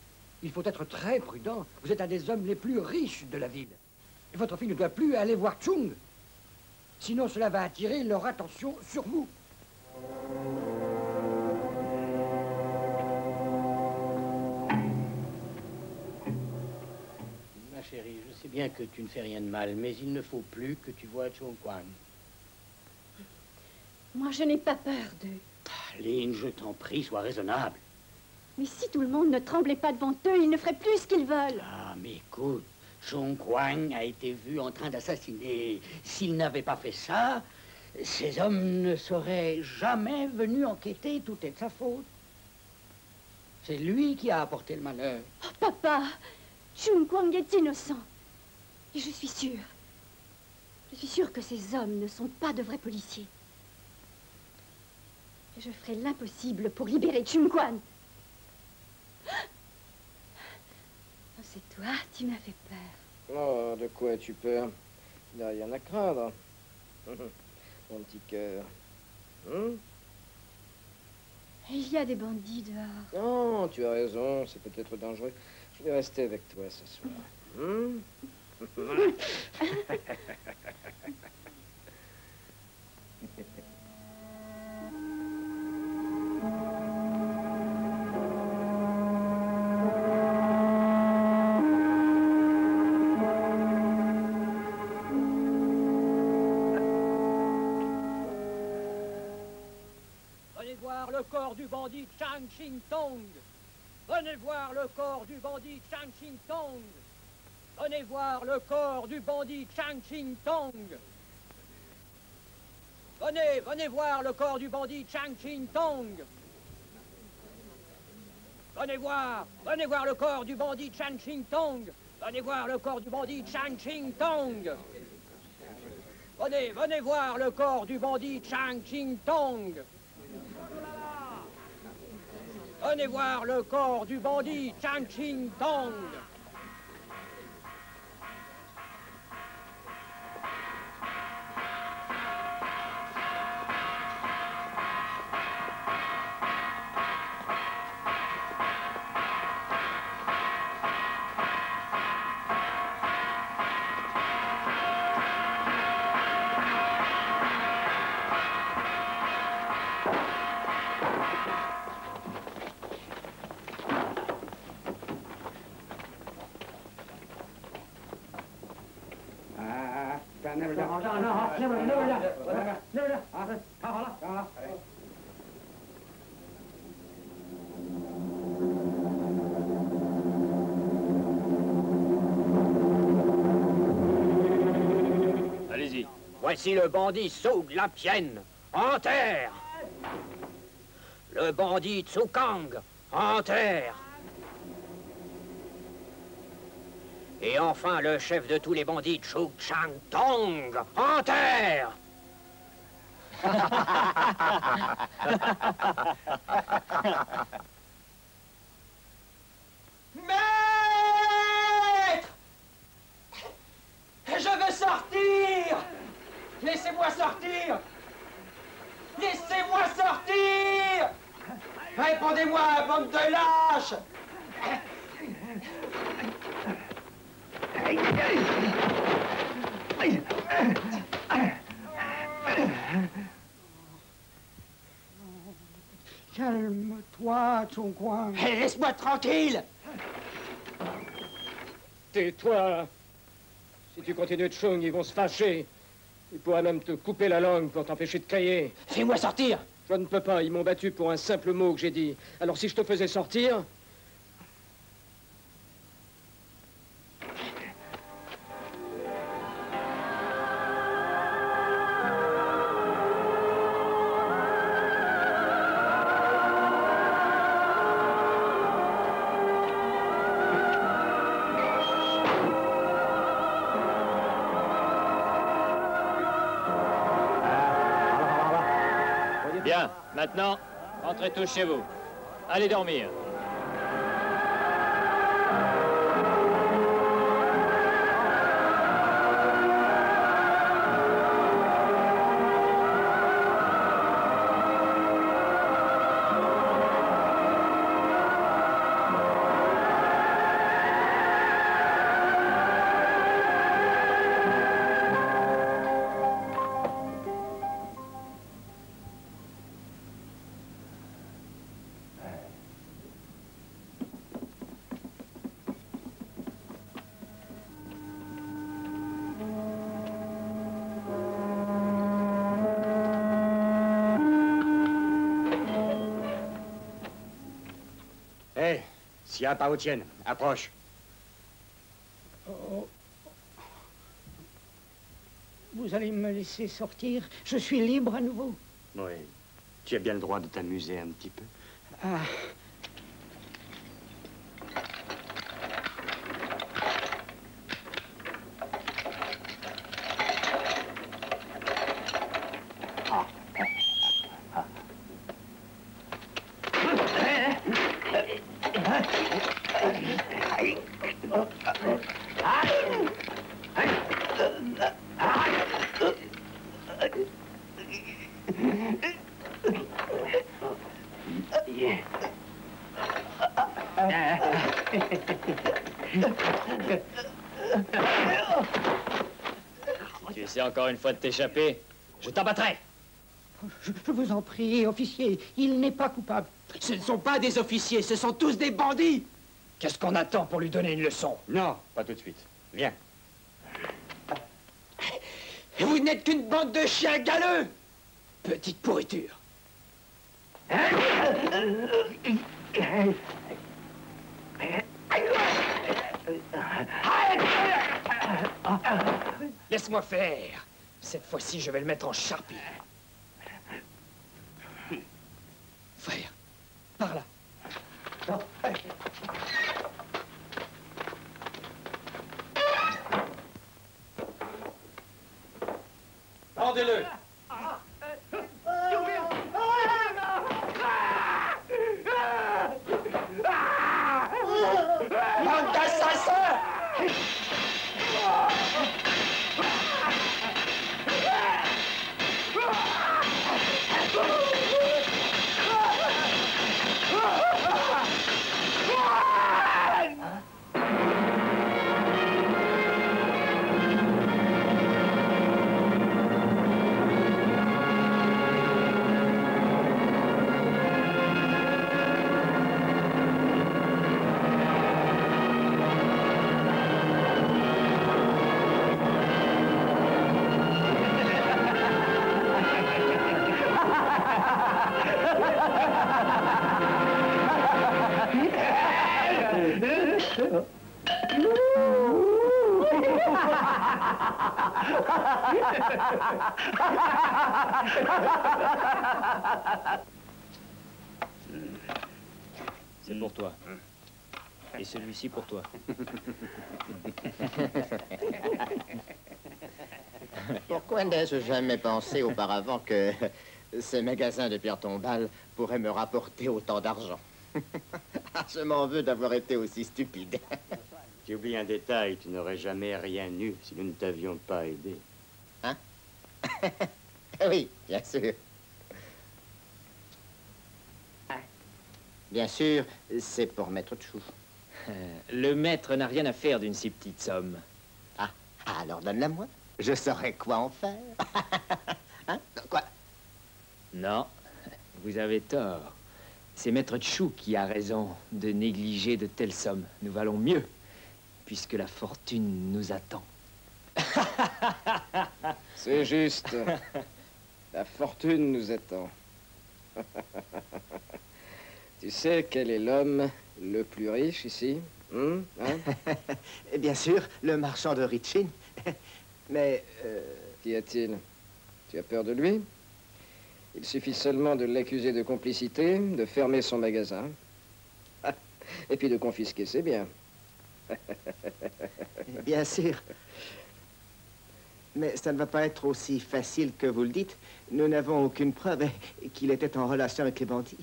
[SPEAKER 8] il faut être très prudent. Vous êtes un des hommes les plus riches de la ville. Et votre fille ne doit plus aller voir Chung. Sinon, cela va attirer leur attention sur vous.
[SPEAKER 6] Ma chérie, je sais bien que tu ne fais rien de mal, mais il ne faut plus que tu vois Chung Quan.
[SPEAKER 5] Moi, je n'ai pas peur d'eux.
[SPEAKER 6] Lynn, je t'en prie, sois raisonnable.
[SPEAKER 5] Mais si tout le monde ne tremblait pas devant eux, ils ne feraient plus ce qu'ils veulent.
[SPEAKER 6] Ah, mais écoute, Chung Quan a été vu en train d'assassiner. S'il n'avait pas fait ça, ces hommes ne seraient jamais venus enquêter. Tout est de sa faute. C'est lui qui a apporté le malheur.
[SPEAKER 5] Oh, papa, Chung Kwang est innocent. Et je suis sûre. Je suis sûre que ces hommes ne sont pas de vrais policiers. Et je ferai l'impossible pour libérer Chung Quan. Oh, c'est toi, tu m'as fait peur.
[SPEAKER 12] Oh, de quoi as-tu peur? Il n'y a rien à craindre. Mon petit cœur.
[SPEAKER 5] Il y a des bandits dehors.
[SPEAKER 12] Non, tu as raison, c'est peut-être dangereux. Je vais rester avec toi ce soir.
[SPEAKER 9] Venez voir le corps du bandit Chang Ching Tong. Venez voir le corps du bandit Chang Ching Tong. Venez voir le corps du bandit Chang Ching Tong. Venez voir le corps du bandit Chang Ching Tong. Venez voir le corps du bandit Chang Ching Tong. Venez voir le corps du bandit Chang Ching Tong. Venez voir le corps du bandit Chang Ching Tong. Venez voir le corps du bandit Chang Ching Tong.
[SPEAKER 1] Allez-y.
[SPEAKER 9] Voici le bandit Soug Lapienne, en terre. Le bandit Tsukang, en terre. Et enfin le chef de tous les bandits, Chuk Chang Tong, en terre.
[SPEAKER 6] Regardez-moi, bande de lâches! Calme-toi, Chongquan.
[SPEAKER 9] Hey, laisse-moi tranquille!
[SPEAKER 11] Tais-toi. Si tu continues de chung, ils vont se fâcher. Ils pourraient même te couper la langue pour t'empêcher de crier.
[SPEAKER 9] Fais-moi sortir!
[SPEAKER 11] Je ne peux pas, ils m'ont battu pour un simple mot que j'ai dit. Alors si je te faisais sortir...
[SPEAKER 1] Bien, maintenant, rentrez tous chez vous. Allez dormir.
[SPEAKER 2] Hé, s'il y a un pas au tienne, approche.
[SPEAKER 6] Oh. Vous allez me laisser sortir? Je suis libre à nouveau.
[SPEAKER 2] Oui. Tu as bien le droit de t'amuser un petit peu.
[SPEAKER 6] Ah.
[SPEAKER 1] Si tu essaies encore une fois de t'échapper, je t'abattrai.
[SPEAKER 6] Je vous en prie, officier, il n'est pas coupable.
[SPEAKER 9] Ce ne sont pas des officiers, ce sont tous des bandits!
[SPEAKER 11] Qu'est-ce qu'on attend pour lui donner une leçon?
[SPEAKER 2] Non, pas tout de suite. Viens.
[SPEAKER 9] Et vous n'êtes qu'une bande de chiens galeux! Petite pourriture.
[SPEAKER 11] Laisse-moi faire. Cette fois-ci, je vais le mettre en charpie.
[SPEAKER 9] Frère, par là.
[SPEAKER 11] Pendez-le.
[SPEAKER 9] Bande d'assassins!
[SPEAKER 1] C'est pour toi. Et celui-ci pour toi.
[SPEAKER 3] Pourquoi n'ai-je jamais pensé auparavant que ces magasins de pierre tombale pourraient me rapporter autant d'argent? Je m'en veux d'avoir été aussi stupide.
[SPEAKER 2] Tu oublies un détail, tu n'aurais jamais rien eu si nous ne t'avions pas aidé.
[SPEAKER 3] Hein? Oui, bien sûr. Bien sûr, c'est pour Maître Chou.
[SPEAKER 1] Le maître n'a rien à faire d'une si petite somme.
[SPEAKER 3] Ah, alors donne-la-moi. Je saurais quoi en faire. Hein? Quoi?
[SPEAKER 1] Non, vous avez tort. C'est Maître Chou qui a raison de négliger de telles sommes. Nous valons mieux, puisque la fortune nous attend.
[SPEAKER 12] C'est juste. La fortune nous attend. Tu sais quel est l'homme le plus riche ici? Hein?
[SPEAKER 3] Bien sûr, le marchand de Richin. Mais...
[SPEAKER 12] Qu'y a-t-il? Tu as peur de lui? Il suffit seulement de l'accuser de complicité, de fermer son magasin, et puis de confisquer ses biens.
[SPEAKER 3] Bien sûr. Mais ça ne va pas être aussi facile que vous le dites. Nous n'avons aucune preuve qu'il était en relation avec les bandits.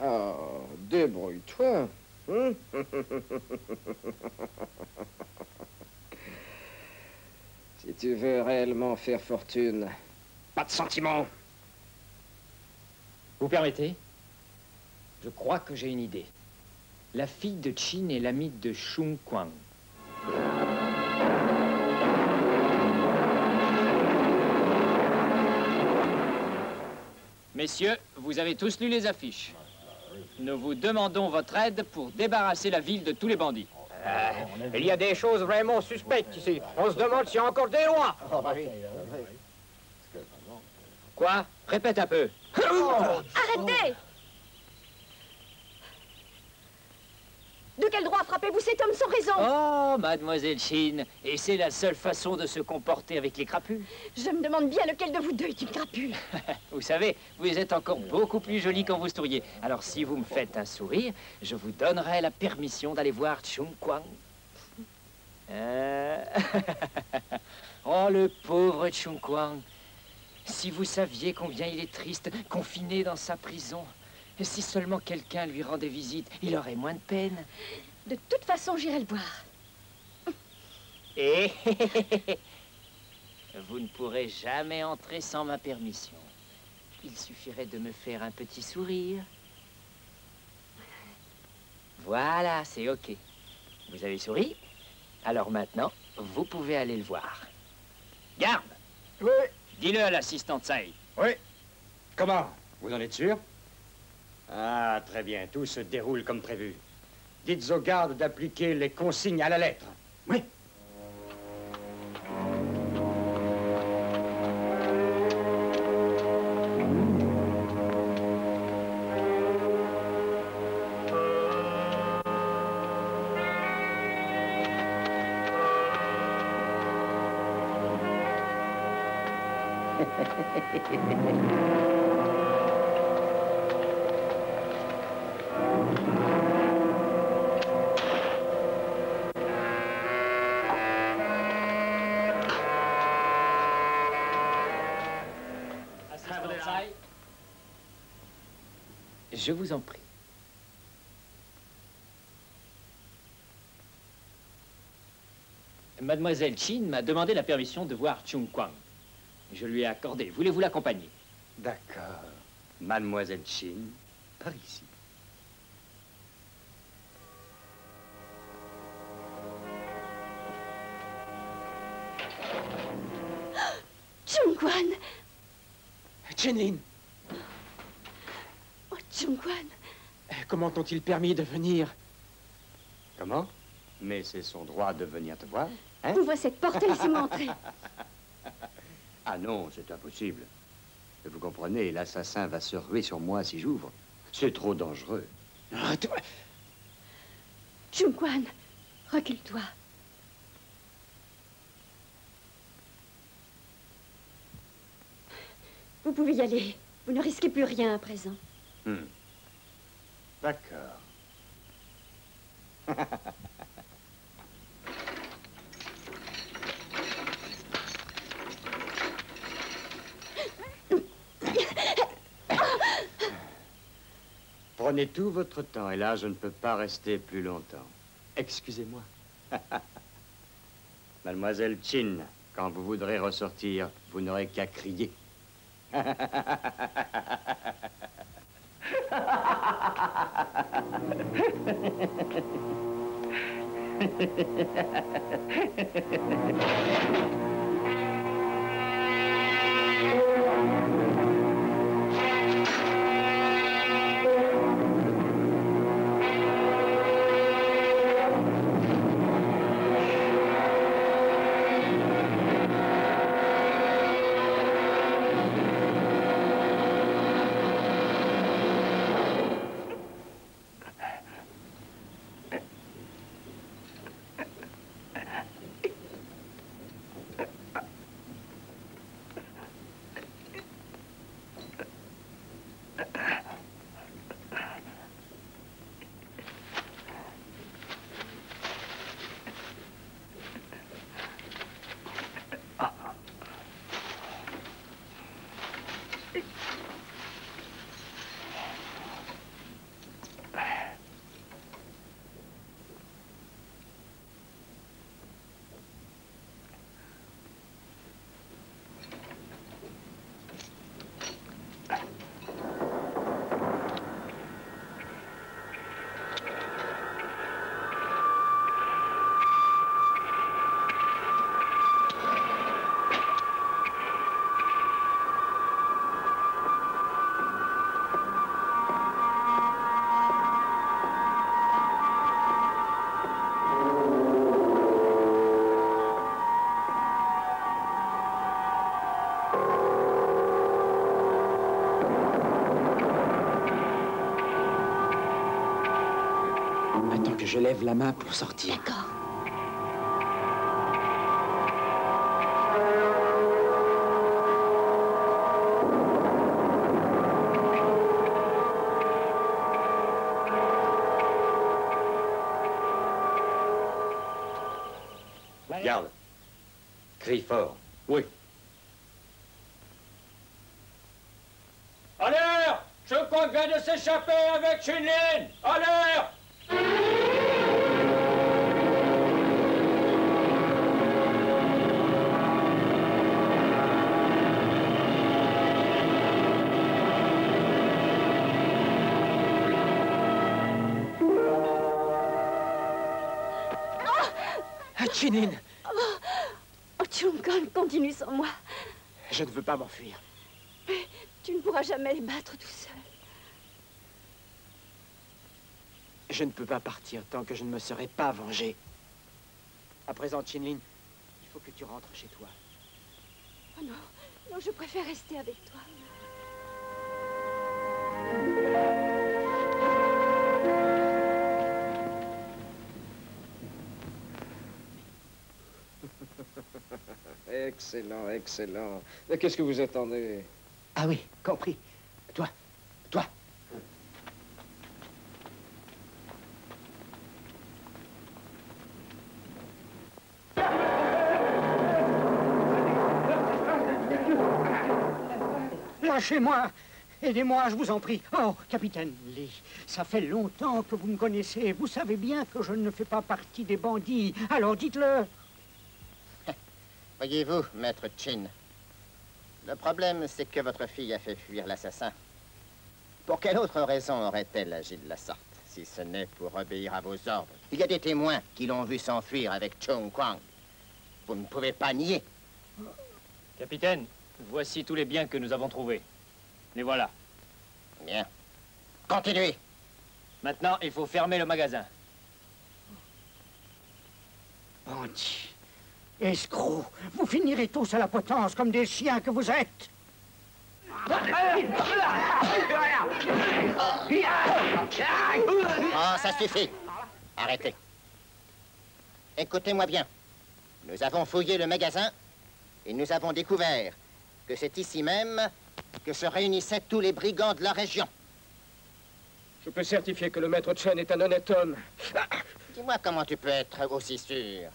[SPEAKER 12] Oh, débrouille-toi. Hein? Si tu veux réellement faire fortune, pas de sentiments.
[SPEAKER 1] Vous permettez? Je crois que j'ai une idée. La fille de Chin est l'amie de Chung Kwang. Messieurs, vous avez tous lu les affiches. Nous vous demandons votre aide pour débarrasser la ville de tous les bandits.
[SPEAKER 10] Il y a des choses vraiment suspectes ici. On se demande s'il y a encore des lois.
[SPEAKER 1] Quoi? Répète un peu.
[SPEAKER 5] Arrêtez! De quel droit frappez-vous cet homme sans raison?
[SPEAKER 1] Oh, mademoiselle Chin, et c'est la seule façon de se comporter avec les crapules.
[SPEAKER 5] Je me demande bien lequel de vous deux est une crapule.
[SPEAKER 1] Vous savez, vous êtes encore beaucoup plus jolie quand vous souriez. Alors si vous me faites un sourire, je vous donnerai la permission d'aller voir Chung Kwang. Oh, le pauvre Chung Kwang. Si vous saviez combien il est triste, confiné dans sa prison. Et si seulement quelqu'un lui rendait visite, il aurait moins de peine.
[SPEAKER 5] De toute façon, j'irai le voir.
[SPEAKER 1] Et vous ne pourrez jamais entrer sans ma permission. Il suffirait de me faire un petit sourire. Voilà, c'est OK. Vous avez souri? Alors maintenant, vous pouvez aller le voir. Garde!
[SPEAKER 10] Oui.
[SPEAKER 1] Dis-le à l'assistant Tsai.
[SPEAKER 2] Oui. Comment? Vous en êtes sûr? Ah, très bien. Tout se déroule comme prévu. Dites aux gardes d'appliquer les consignes à la lettre.
[SPEAKER 10] Oui.
[SPEAKER 1] Je vous en prie. Mademoiselle Chin m'a demandé la permission de voir Chung Kwang. Je lui ai accordé. Voulez-vous l'accompagner?
[SPEAKER 2] D'accord. Mademoiselle Chin, par ici.
[SPEAKER 5] Chung Kwang!
[SPEAKER 8] Chenlin,
[SPEAKER 5] Oh, Chung Kwang!
[SPEAKER 8] comment t'ont-ils permis de venir?
[SPEAKER 2] Comment? Mais c'est son droit de venir te voir. Hein?
[SPEAKER 5] Ouvre cette porte et laissez-moi entrer.
[SPEAKER 2] Ah non, c'est impossible. Vous comprenez, l'assassin va se ruer sur moi si j'ouvre. C'est trop dangereux.
[SPEAKER 5] Chung Kwang, recule-toi. Vous pouvez y aller. Vous ne risquez plus rien à présent.
[SPEAKER 2] D'accord. Prenez tout votre temps, et là, je ne peux pas rester plus longtemps.
[SPEAKER 8] Excusez-moi.
[SPEAKER 2] Mademoiselle Chin, quand vous voudrez ressortir, vous n'aurez qu'à crier.
[SPEAKER 4] Attends que je lève la main pour sortir.
[SPEAKER 5] D'accord.
[SPEAKER 2] Garde. Crie fort. Oui.
[SPEAKER 11] À l'air! Chun Kuang vient de s'échapper avec Chun-Lin! À l'air!
[SPEAKER 4] Chun-Lin!
[SPEAKER 5] Oh, Chun Kuang continue sans moi.
[SPEAKER 4] Je ne veux pas m'enfuir.
[SPEAKER 5] Mais tu ne pourras jamais les battre tout seul.
[SPEAKER 4] Je ne peux pas partir tant que je ne me serai pas vengé. À présent, Chun-Lin, il faut que tu rentres chez toi.
[SPEAKER 5] Oh non, non, je préfère rester avec toi.
[SPEAKER 12] Excellent, excellent. Mais qu'est-ce que vous attendez?
[SPEAKER 4] Ah oui, compris. Toi.
[SPEAKER 6] Lâchez-moi! Aidez-moi, je vous en prie. Oh, capitaine Lee, ça fait longtemps que vous me connaissez. Vous savez bien que je ne fais pas partie des bandits. Alors dites-le.
[SPEAKER 14] Voyez-vous, maître Chin, le problème, c'est que votre fille a fait fuir l'assassin. Pour quelle autre raison aurait-elle agi de la sorte, si ce n'est pour obéir à vos ordres? Il y a des témoins qui l'ont vu s'enfuir avec Chun Kuang. Vous ne pouvez pas nier.
[SPEAKER 13] Capitaine, voici tous les biens que nous avons trouvés. Les voilà.
[SPEAKER 14] Bien. Continuez.
[SPEAKER 13] Maintenant, il faut fermer le magasin.
[SPEAKER 6] Bandits, escrocs, vous finirez tous à la potence comme des chiens que vous êtes.
[SPEAKER 14] Oh, ça suffit. Arrêtez. Écoutez-moi bien. Nous avons fouillé le magasin et nous avons découvert que c'est ici même que se réunissaient tous les brigands de la région.
[SPEAKER 12] Je peux certifier que le maître Chen est un honnête homme.
[SPEAKER 14] Dis-moi comment tu peux être aussi sûr.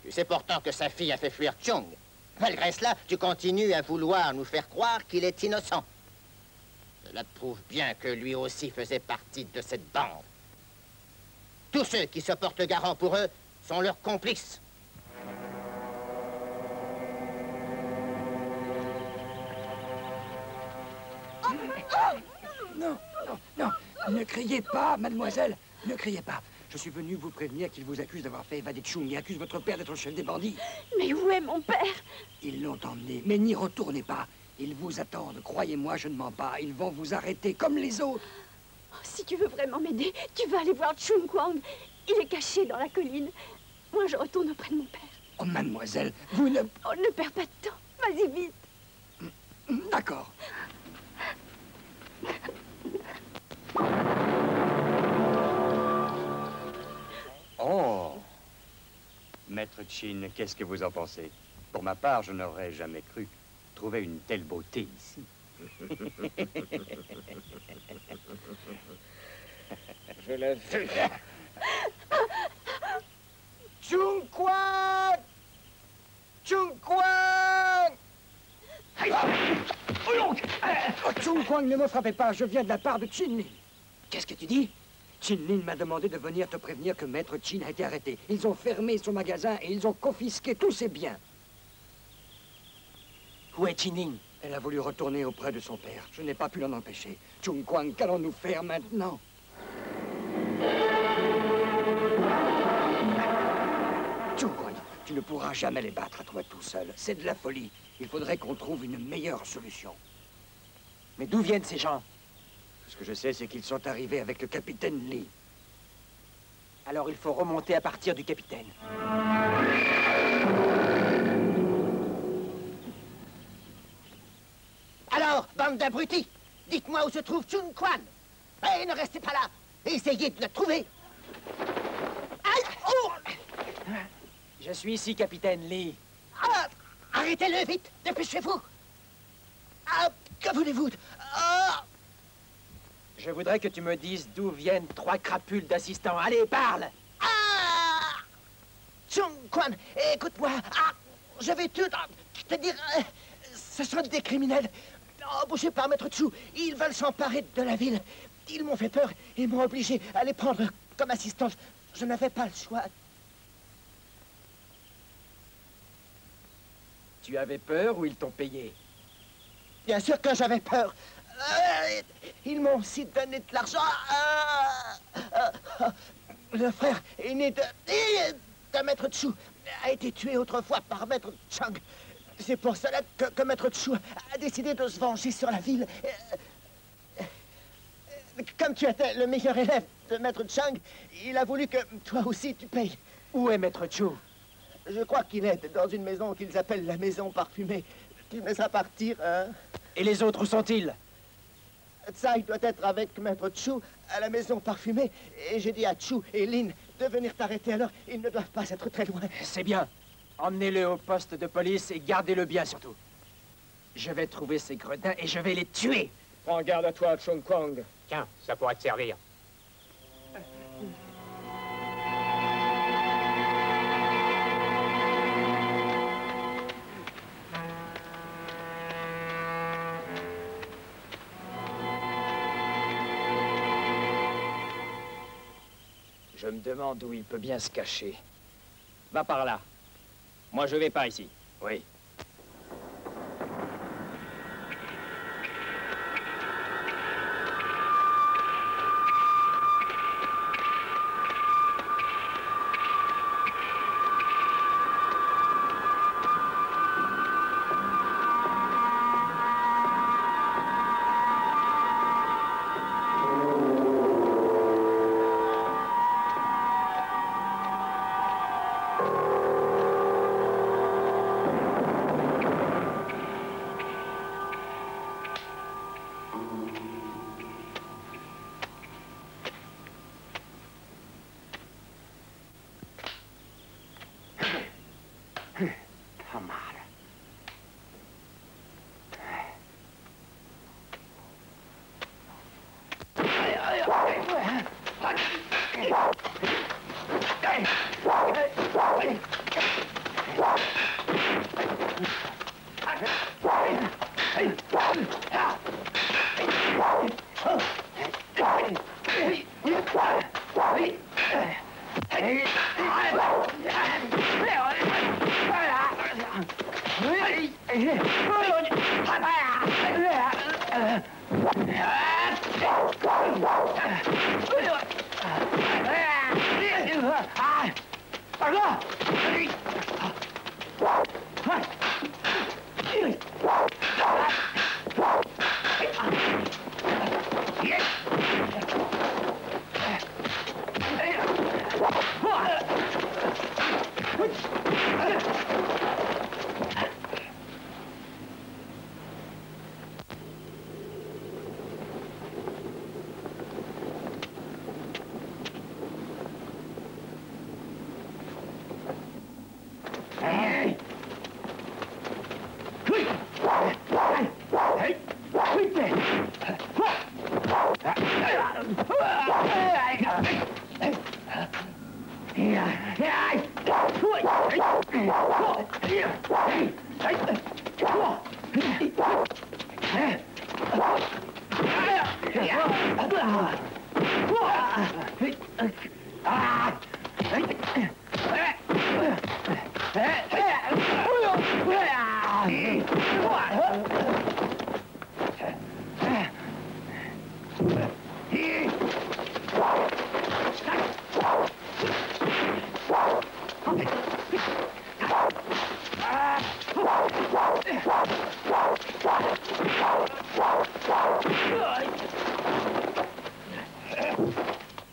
[SPEAKER 14] Tu sais pourtant que sa fille a fait fuir Chung. Malgré cela, tu continues à vouloir nous faire croire qu'il est innocent. Cela prouve bien que lui aussi faisait partie de cette bande. Tous ceux qui se portent garant pour eux sont leurs complices.
[SPEAKER 4] Non.
[SPEAKER 8] non, non, ne criez pas, mademoiselle, ne criez pas. Je suis venu vous prévenir qu'il vous accuse d'avoir fait évader Chung et accuse votre père d'être le chef des bandits.
[SPEAKER 5] Mais où est mon père?
[SPEAKER 8] Ils l'ont emmené, mais n'y retournez pas. Ils vous attendent, croyez-moi, je ne mens pas. Ils vont vous arrêter comme les autres.
[SPEAKER 5] Oh, si tu veux vraiment m'aider, tu vas aller voir Chung Kwang. Il est caché dans la colline. Moi, je retourne auprès de mon père.
[SPEAKER 8] Oh, mademoiselle, vous ne...
[SPEAKER 5] Oh, ne perds pas de temps. Vas-y vite.
[SPEAKER 8] D'accord.
[SPEAKER 2] Oh! Maître Chin, qu'est-ce que vous en pensez? Pour ma part, je n'aurais jamais cru trouver une telle beauté ici.
[SPEAKER 12] Je l'ai vu.
[SPEAKER 10] Chung Kwang! Chung Kwang!
[SPEAKER 8] Oh, Chung Kwang, ne me frappez pas, je viens de la part de Chin Lin. Qu'est-ce que tu dis? Chin Lin m'a demandé de venir te prévenir que Maître Chin a été arrêté. Ils ont fermé son magasin et ils ont confisqué tous ses biens.
[SPEAKER 4] Où est Chin Lin?
[SPEAKER 8] Elle a voulu retourner auprès de son père. Je n'ai pas pu l'en empêcher. Chung Kwang, qu'allons-nous faire maintenant? Chung Kwang, tu ne pourras jamais les battre à toi tout seul. C'est de la folie. Il faudrait qu'on trouve une meilleure solution.
[SPEAKER 4] Mais d'où viennent ces gens?
[SPEAKER 8] Tout ce que je sais, c'est qu'ils sont arrivés avec le capitaine Lee.
[SPEAKER 4] Alors il faut remonter à partir du capitaine.
[SPEAKER 14] Alors, bande d'abrutis, dites-moi où se trouve Chung Kwang. Et ne restez pas là. Essayez de le trouver. Aïe! Oh!
[SPEAKER 4] Je suis ici, capitaine Lee.
[SPEAKER 14] Ah! Arrêtez-le vite, dépêchez-vous. Ah! Que voulez-vous? Ah!
[SPEAKER 4] Je voudrais que tu me dises d'où viennent 3 crapules d'assistants. Allez, parle!
[SPEAKER 14] Ah! Chung Kwang, écoute-moi. Ah! Je vais te dire... ce sont des criminels. Embauchés par Maître Chu. Ils veulent s'emparer de la ville. Ils m'ont fait peur et m'ont obligé à les prendre comme assistants. Je n'avais pas le choix.
[SPEAKER 4] Tu avais peur ou ils t'ont payé?
[SPEAKER 14] Bien sûr que j'avais peur. Ils m'ont aussi donné de l'argent. Le frère aîné de Maître Chu a été tué autrefois par Maître Chang. C'est pour cela que Maître Chu a décidé de se venger sur la ville. Comme tu étais le meilleur élève de Maître Chang, il a voulu que toi aussi tu payes.
[SPEAKER 4] Où est Maître Chu?
[SPEAKER 14] Je crois qu'il est dans une maison qu'ils appellent la maison parfumée. Tu me laisseras partir, hein?
[SPEAKER 4] Et les autres, où sont-ils?
[SPEAKER 14] Tsai doit être avec Maître Chu à la maison parfumée. Et j'ai dit à Chu et Lin de venir t'arrêter, alors ils ne doivent pas être très loin.
[SPEAKER 4] C'est bien. Emmenez-le au poste de police et gardez-le bien surtout. Je vais trouver ces gredins et je vais les tuer.
[SPEAKER 11] Prends garde à toi, Chung Kwang.
[SPEAKER 9] Tiens, ça pourrait te servir.
[SPEAKER 13] Je me demande où il peut bien se cacher. Va par là. Moi, je vais pas ici. Oui.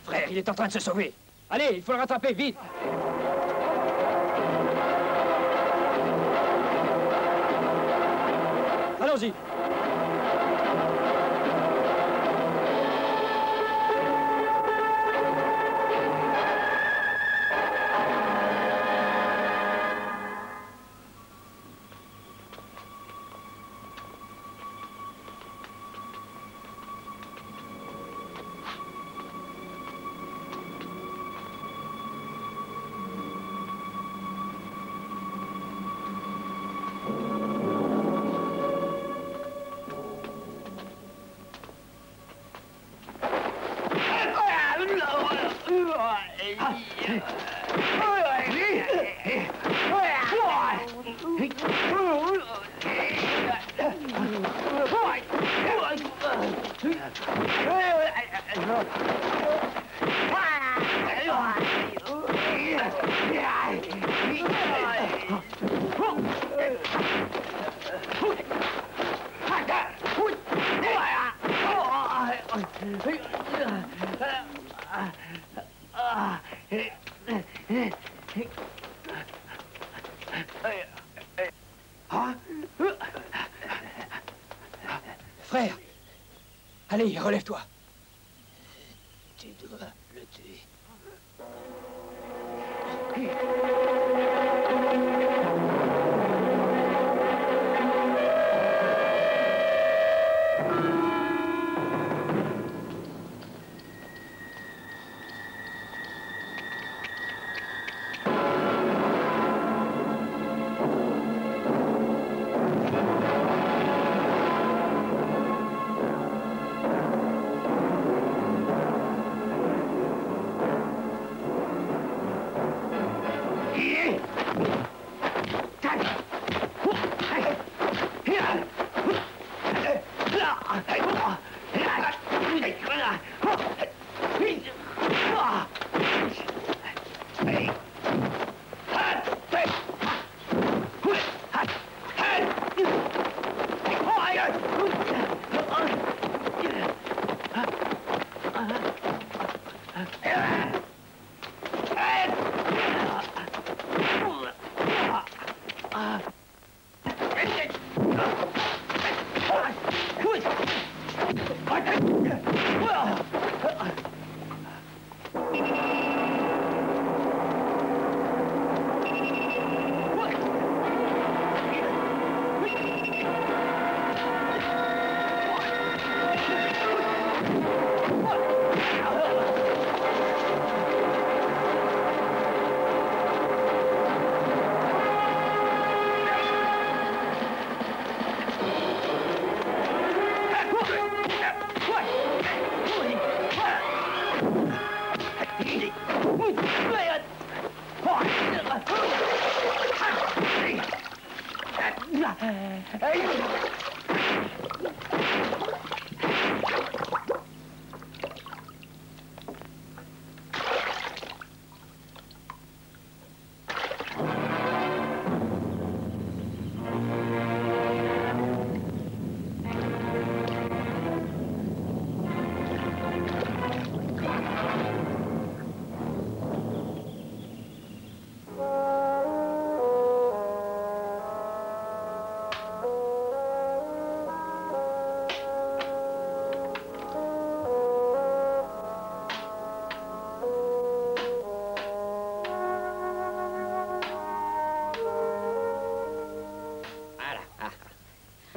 [SPEAKER 11] Frère, il est en train de se sauver. Allez, il faut le rattraper, vite. Allons-y. Frère, allez, relève-toi.
[SPEAKER 1] Tu dois le tuer.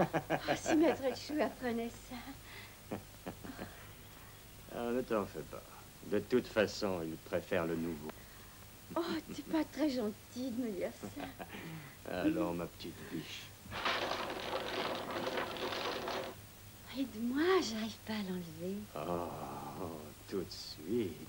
[SPEAKER 5] Oh, si Maître Chou apprenait ça.
[SPEAKER 2] Ah, ne t'en fais pas. De toute façon, il préfère le nouveau.
[SPEAKER 5] Oh, t'es pas très gentil de me dire ça.
[SPEAKER 2] Alors, ma petite biche.
[SPEAKER 5] Aide-moi, j'arrive pas à l'enlever.
[SPEAKER 2] Oh, tout de suite.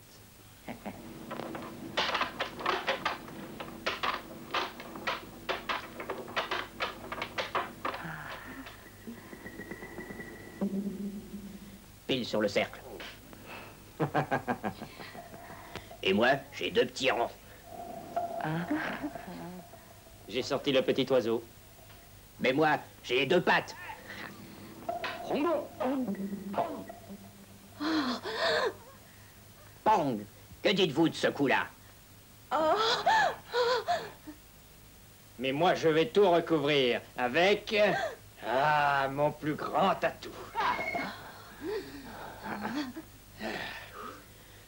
[SPEAKER 9] Pile sur le cercle. Et moi, j'ai 2 petits ronds.
[SPEAKER 13] J'ai sorti le petit oiseau.
[SPEAKER 9] Mais moi, j'ai les 2 pattes. Pong! Que dites-vous de ce coup-là?
[SPEAKER 13] Mais moi, je vais tout recouvrir avec... Ah, mon plus grand atout.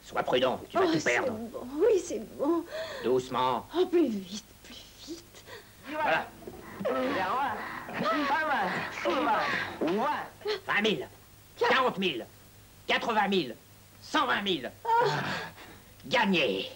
[SPEAKER 9] Sois prudent, tu vas tout perdre.
[SPEAKER 5] Bon. Oui, c'est bon.
[SPEAKER 9] Doucement.
[SPEAKER 5] Oh, plus vite, plus vite.
[SPEAKER 9] Voilà. 20 000, 40 000, 80 000, 120 000. Gagné.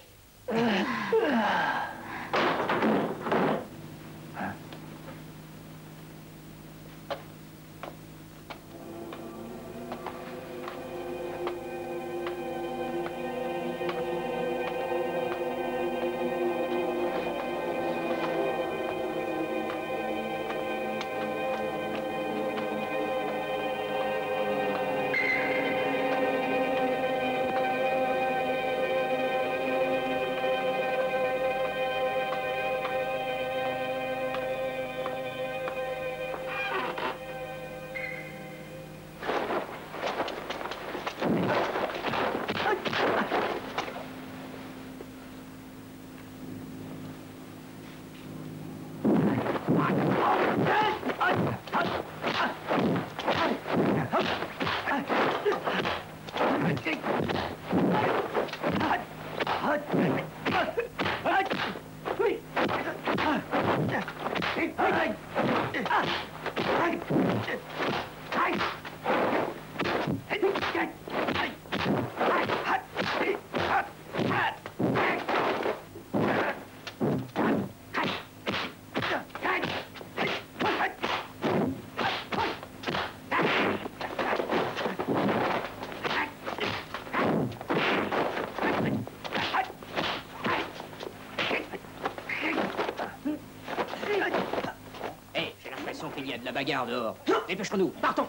[SPEAKER 9] Qu'il y a de la bagarre dehors. Dépêchons-nous, partons.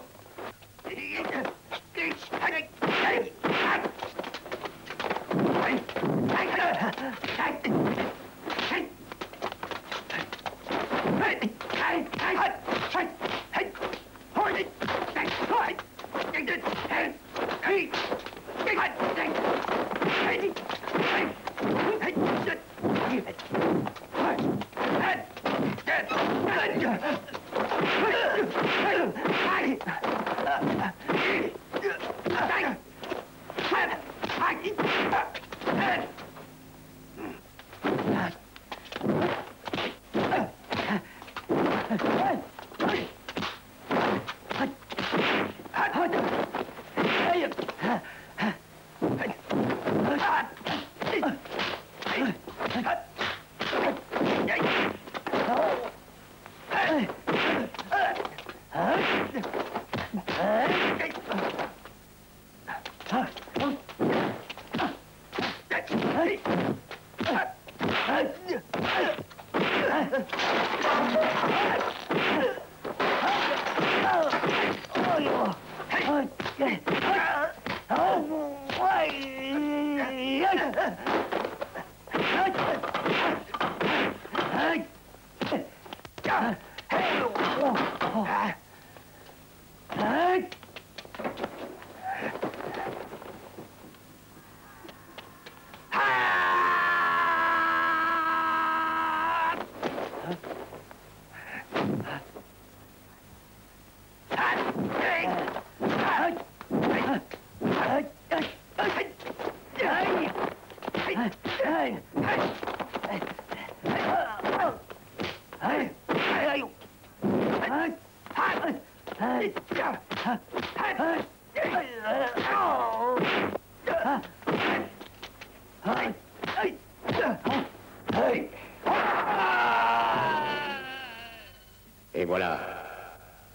[SPEAKER 3] Et voilà,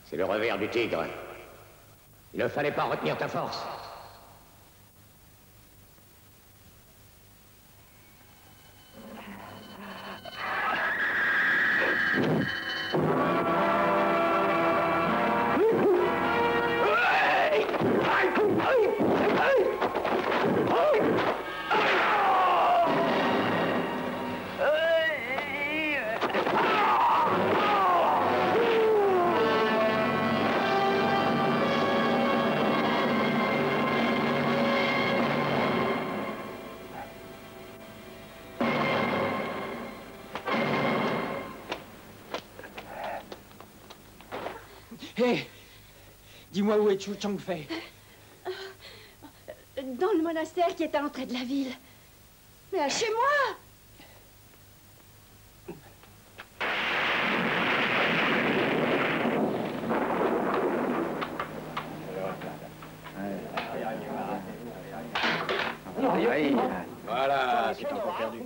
[SPEAKER 3] c'est le revers du tigre. Il ne fallait pas retenir ta force.
[SPEAKER 4] Hé, dis-moi où est Chu Changfei?
[SPEAKER 5] Dans le monastère qui est à l'entrée de la ville. Mais chez moi!
[SPEAKER 12] Voilà, c'est encore perdu.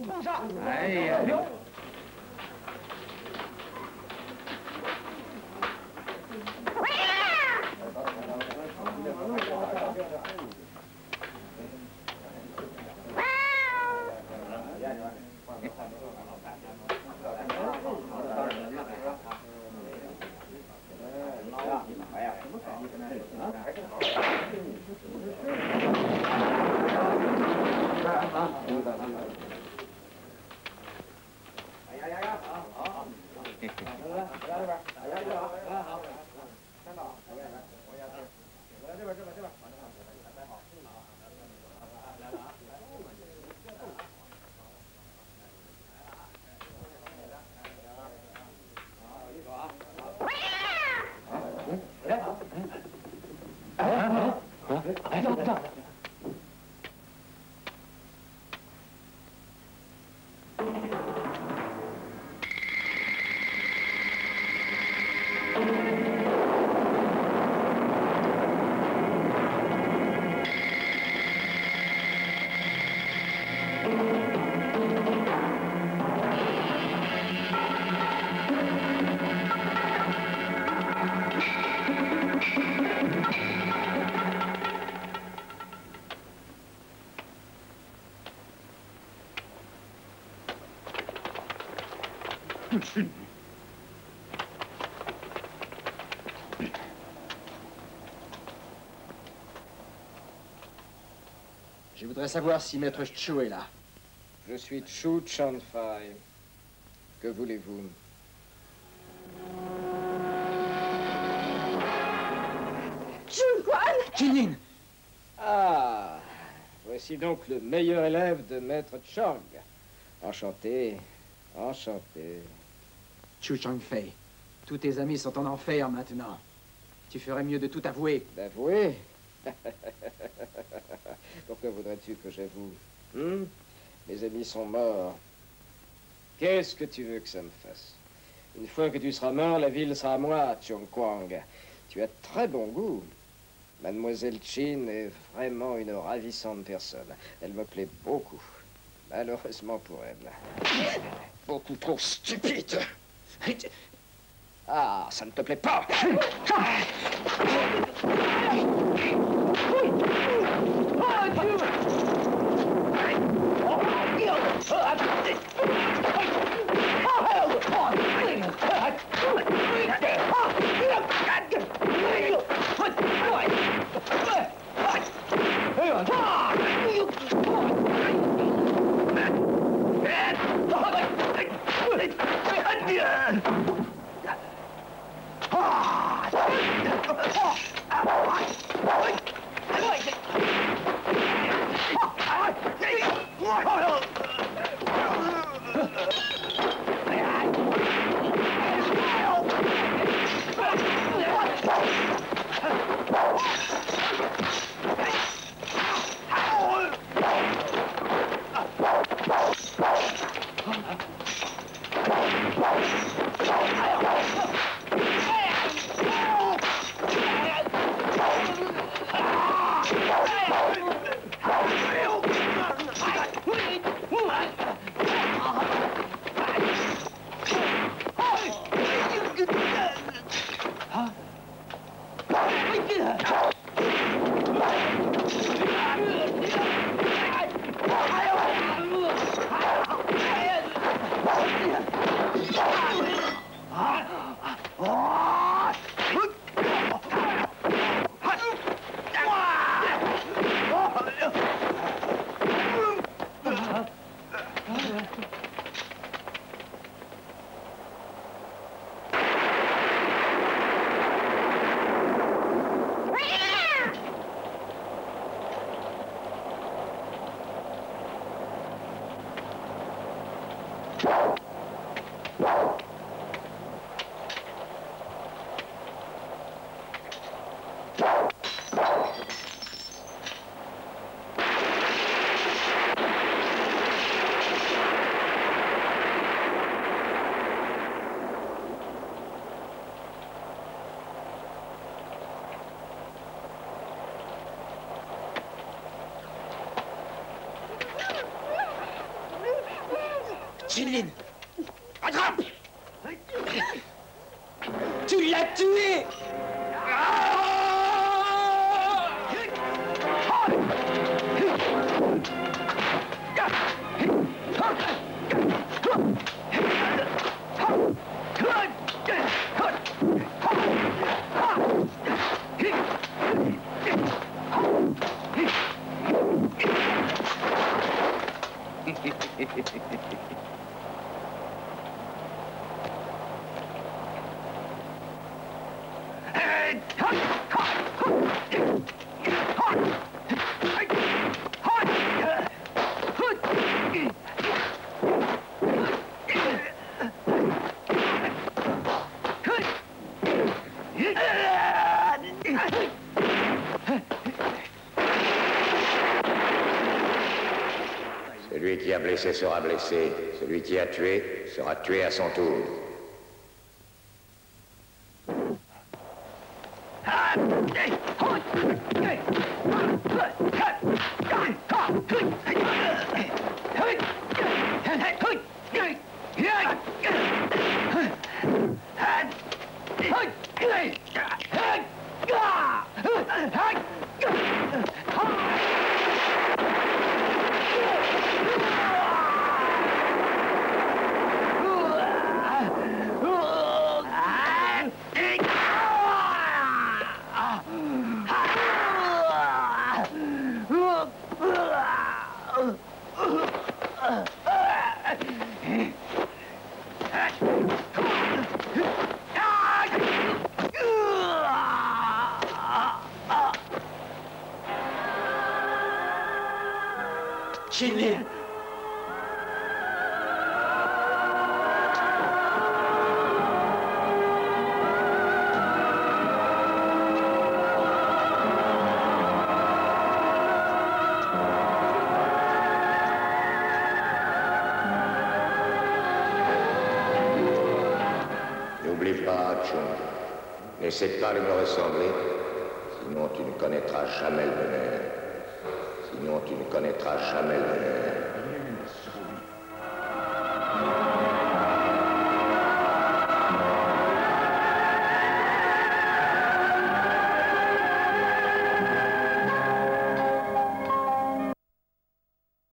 [SPEAKER 7] Je voudrais savoir si Maître Chu est là.
[SPEAKER 12] Je suis Chu Chanfai. Que voulez-vous?
[SPEAKER 5] Chun Quan!
[SPEAKER 4] Jin!
[SPEAKER 12] Ah, voici donc le meilleur élève de Maître Chang. Enchanté, enchanté.
[SPEAKER 7] Chu Changfei, tous tes amis sont en enfer maintenant. Tu ferais mieux de tout avouer.
[SPEAKER 12] D'avouer? Pourquoi voudrais-tu que j'avoue? Mes amis sont morts. Qu'est-ce que tu veux que ça me fasse? Une fois que tu seras mort, la ville sera à moi, Chung Kwang. Tu as très bon goût. Mademoiselle Chin est vraiment une ravissante personne. Elle me plaît beaucoup. Malheureusement pour elle. Beaucoup trop stupide. Ah, ça ne te plaît pas?
[SPEAKER 1] Chin-Lin! Attrape! Tu l'as tué!
[SPEAKER 3] Celui qui a blessé sera blessé. Celui qui a tué sera tué à son tour.
[SPEAKER 1] Chin-Lin!
[SPEAKER 3] N'oublie pas, Chung. N'essaie pas de me ressembler, sinon tu ne connaîtras jamais le bonheur. Sinon tu ne connaîtras jamais le bonheur.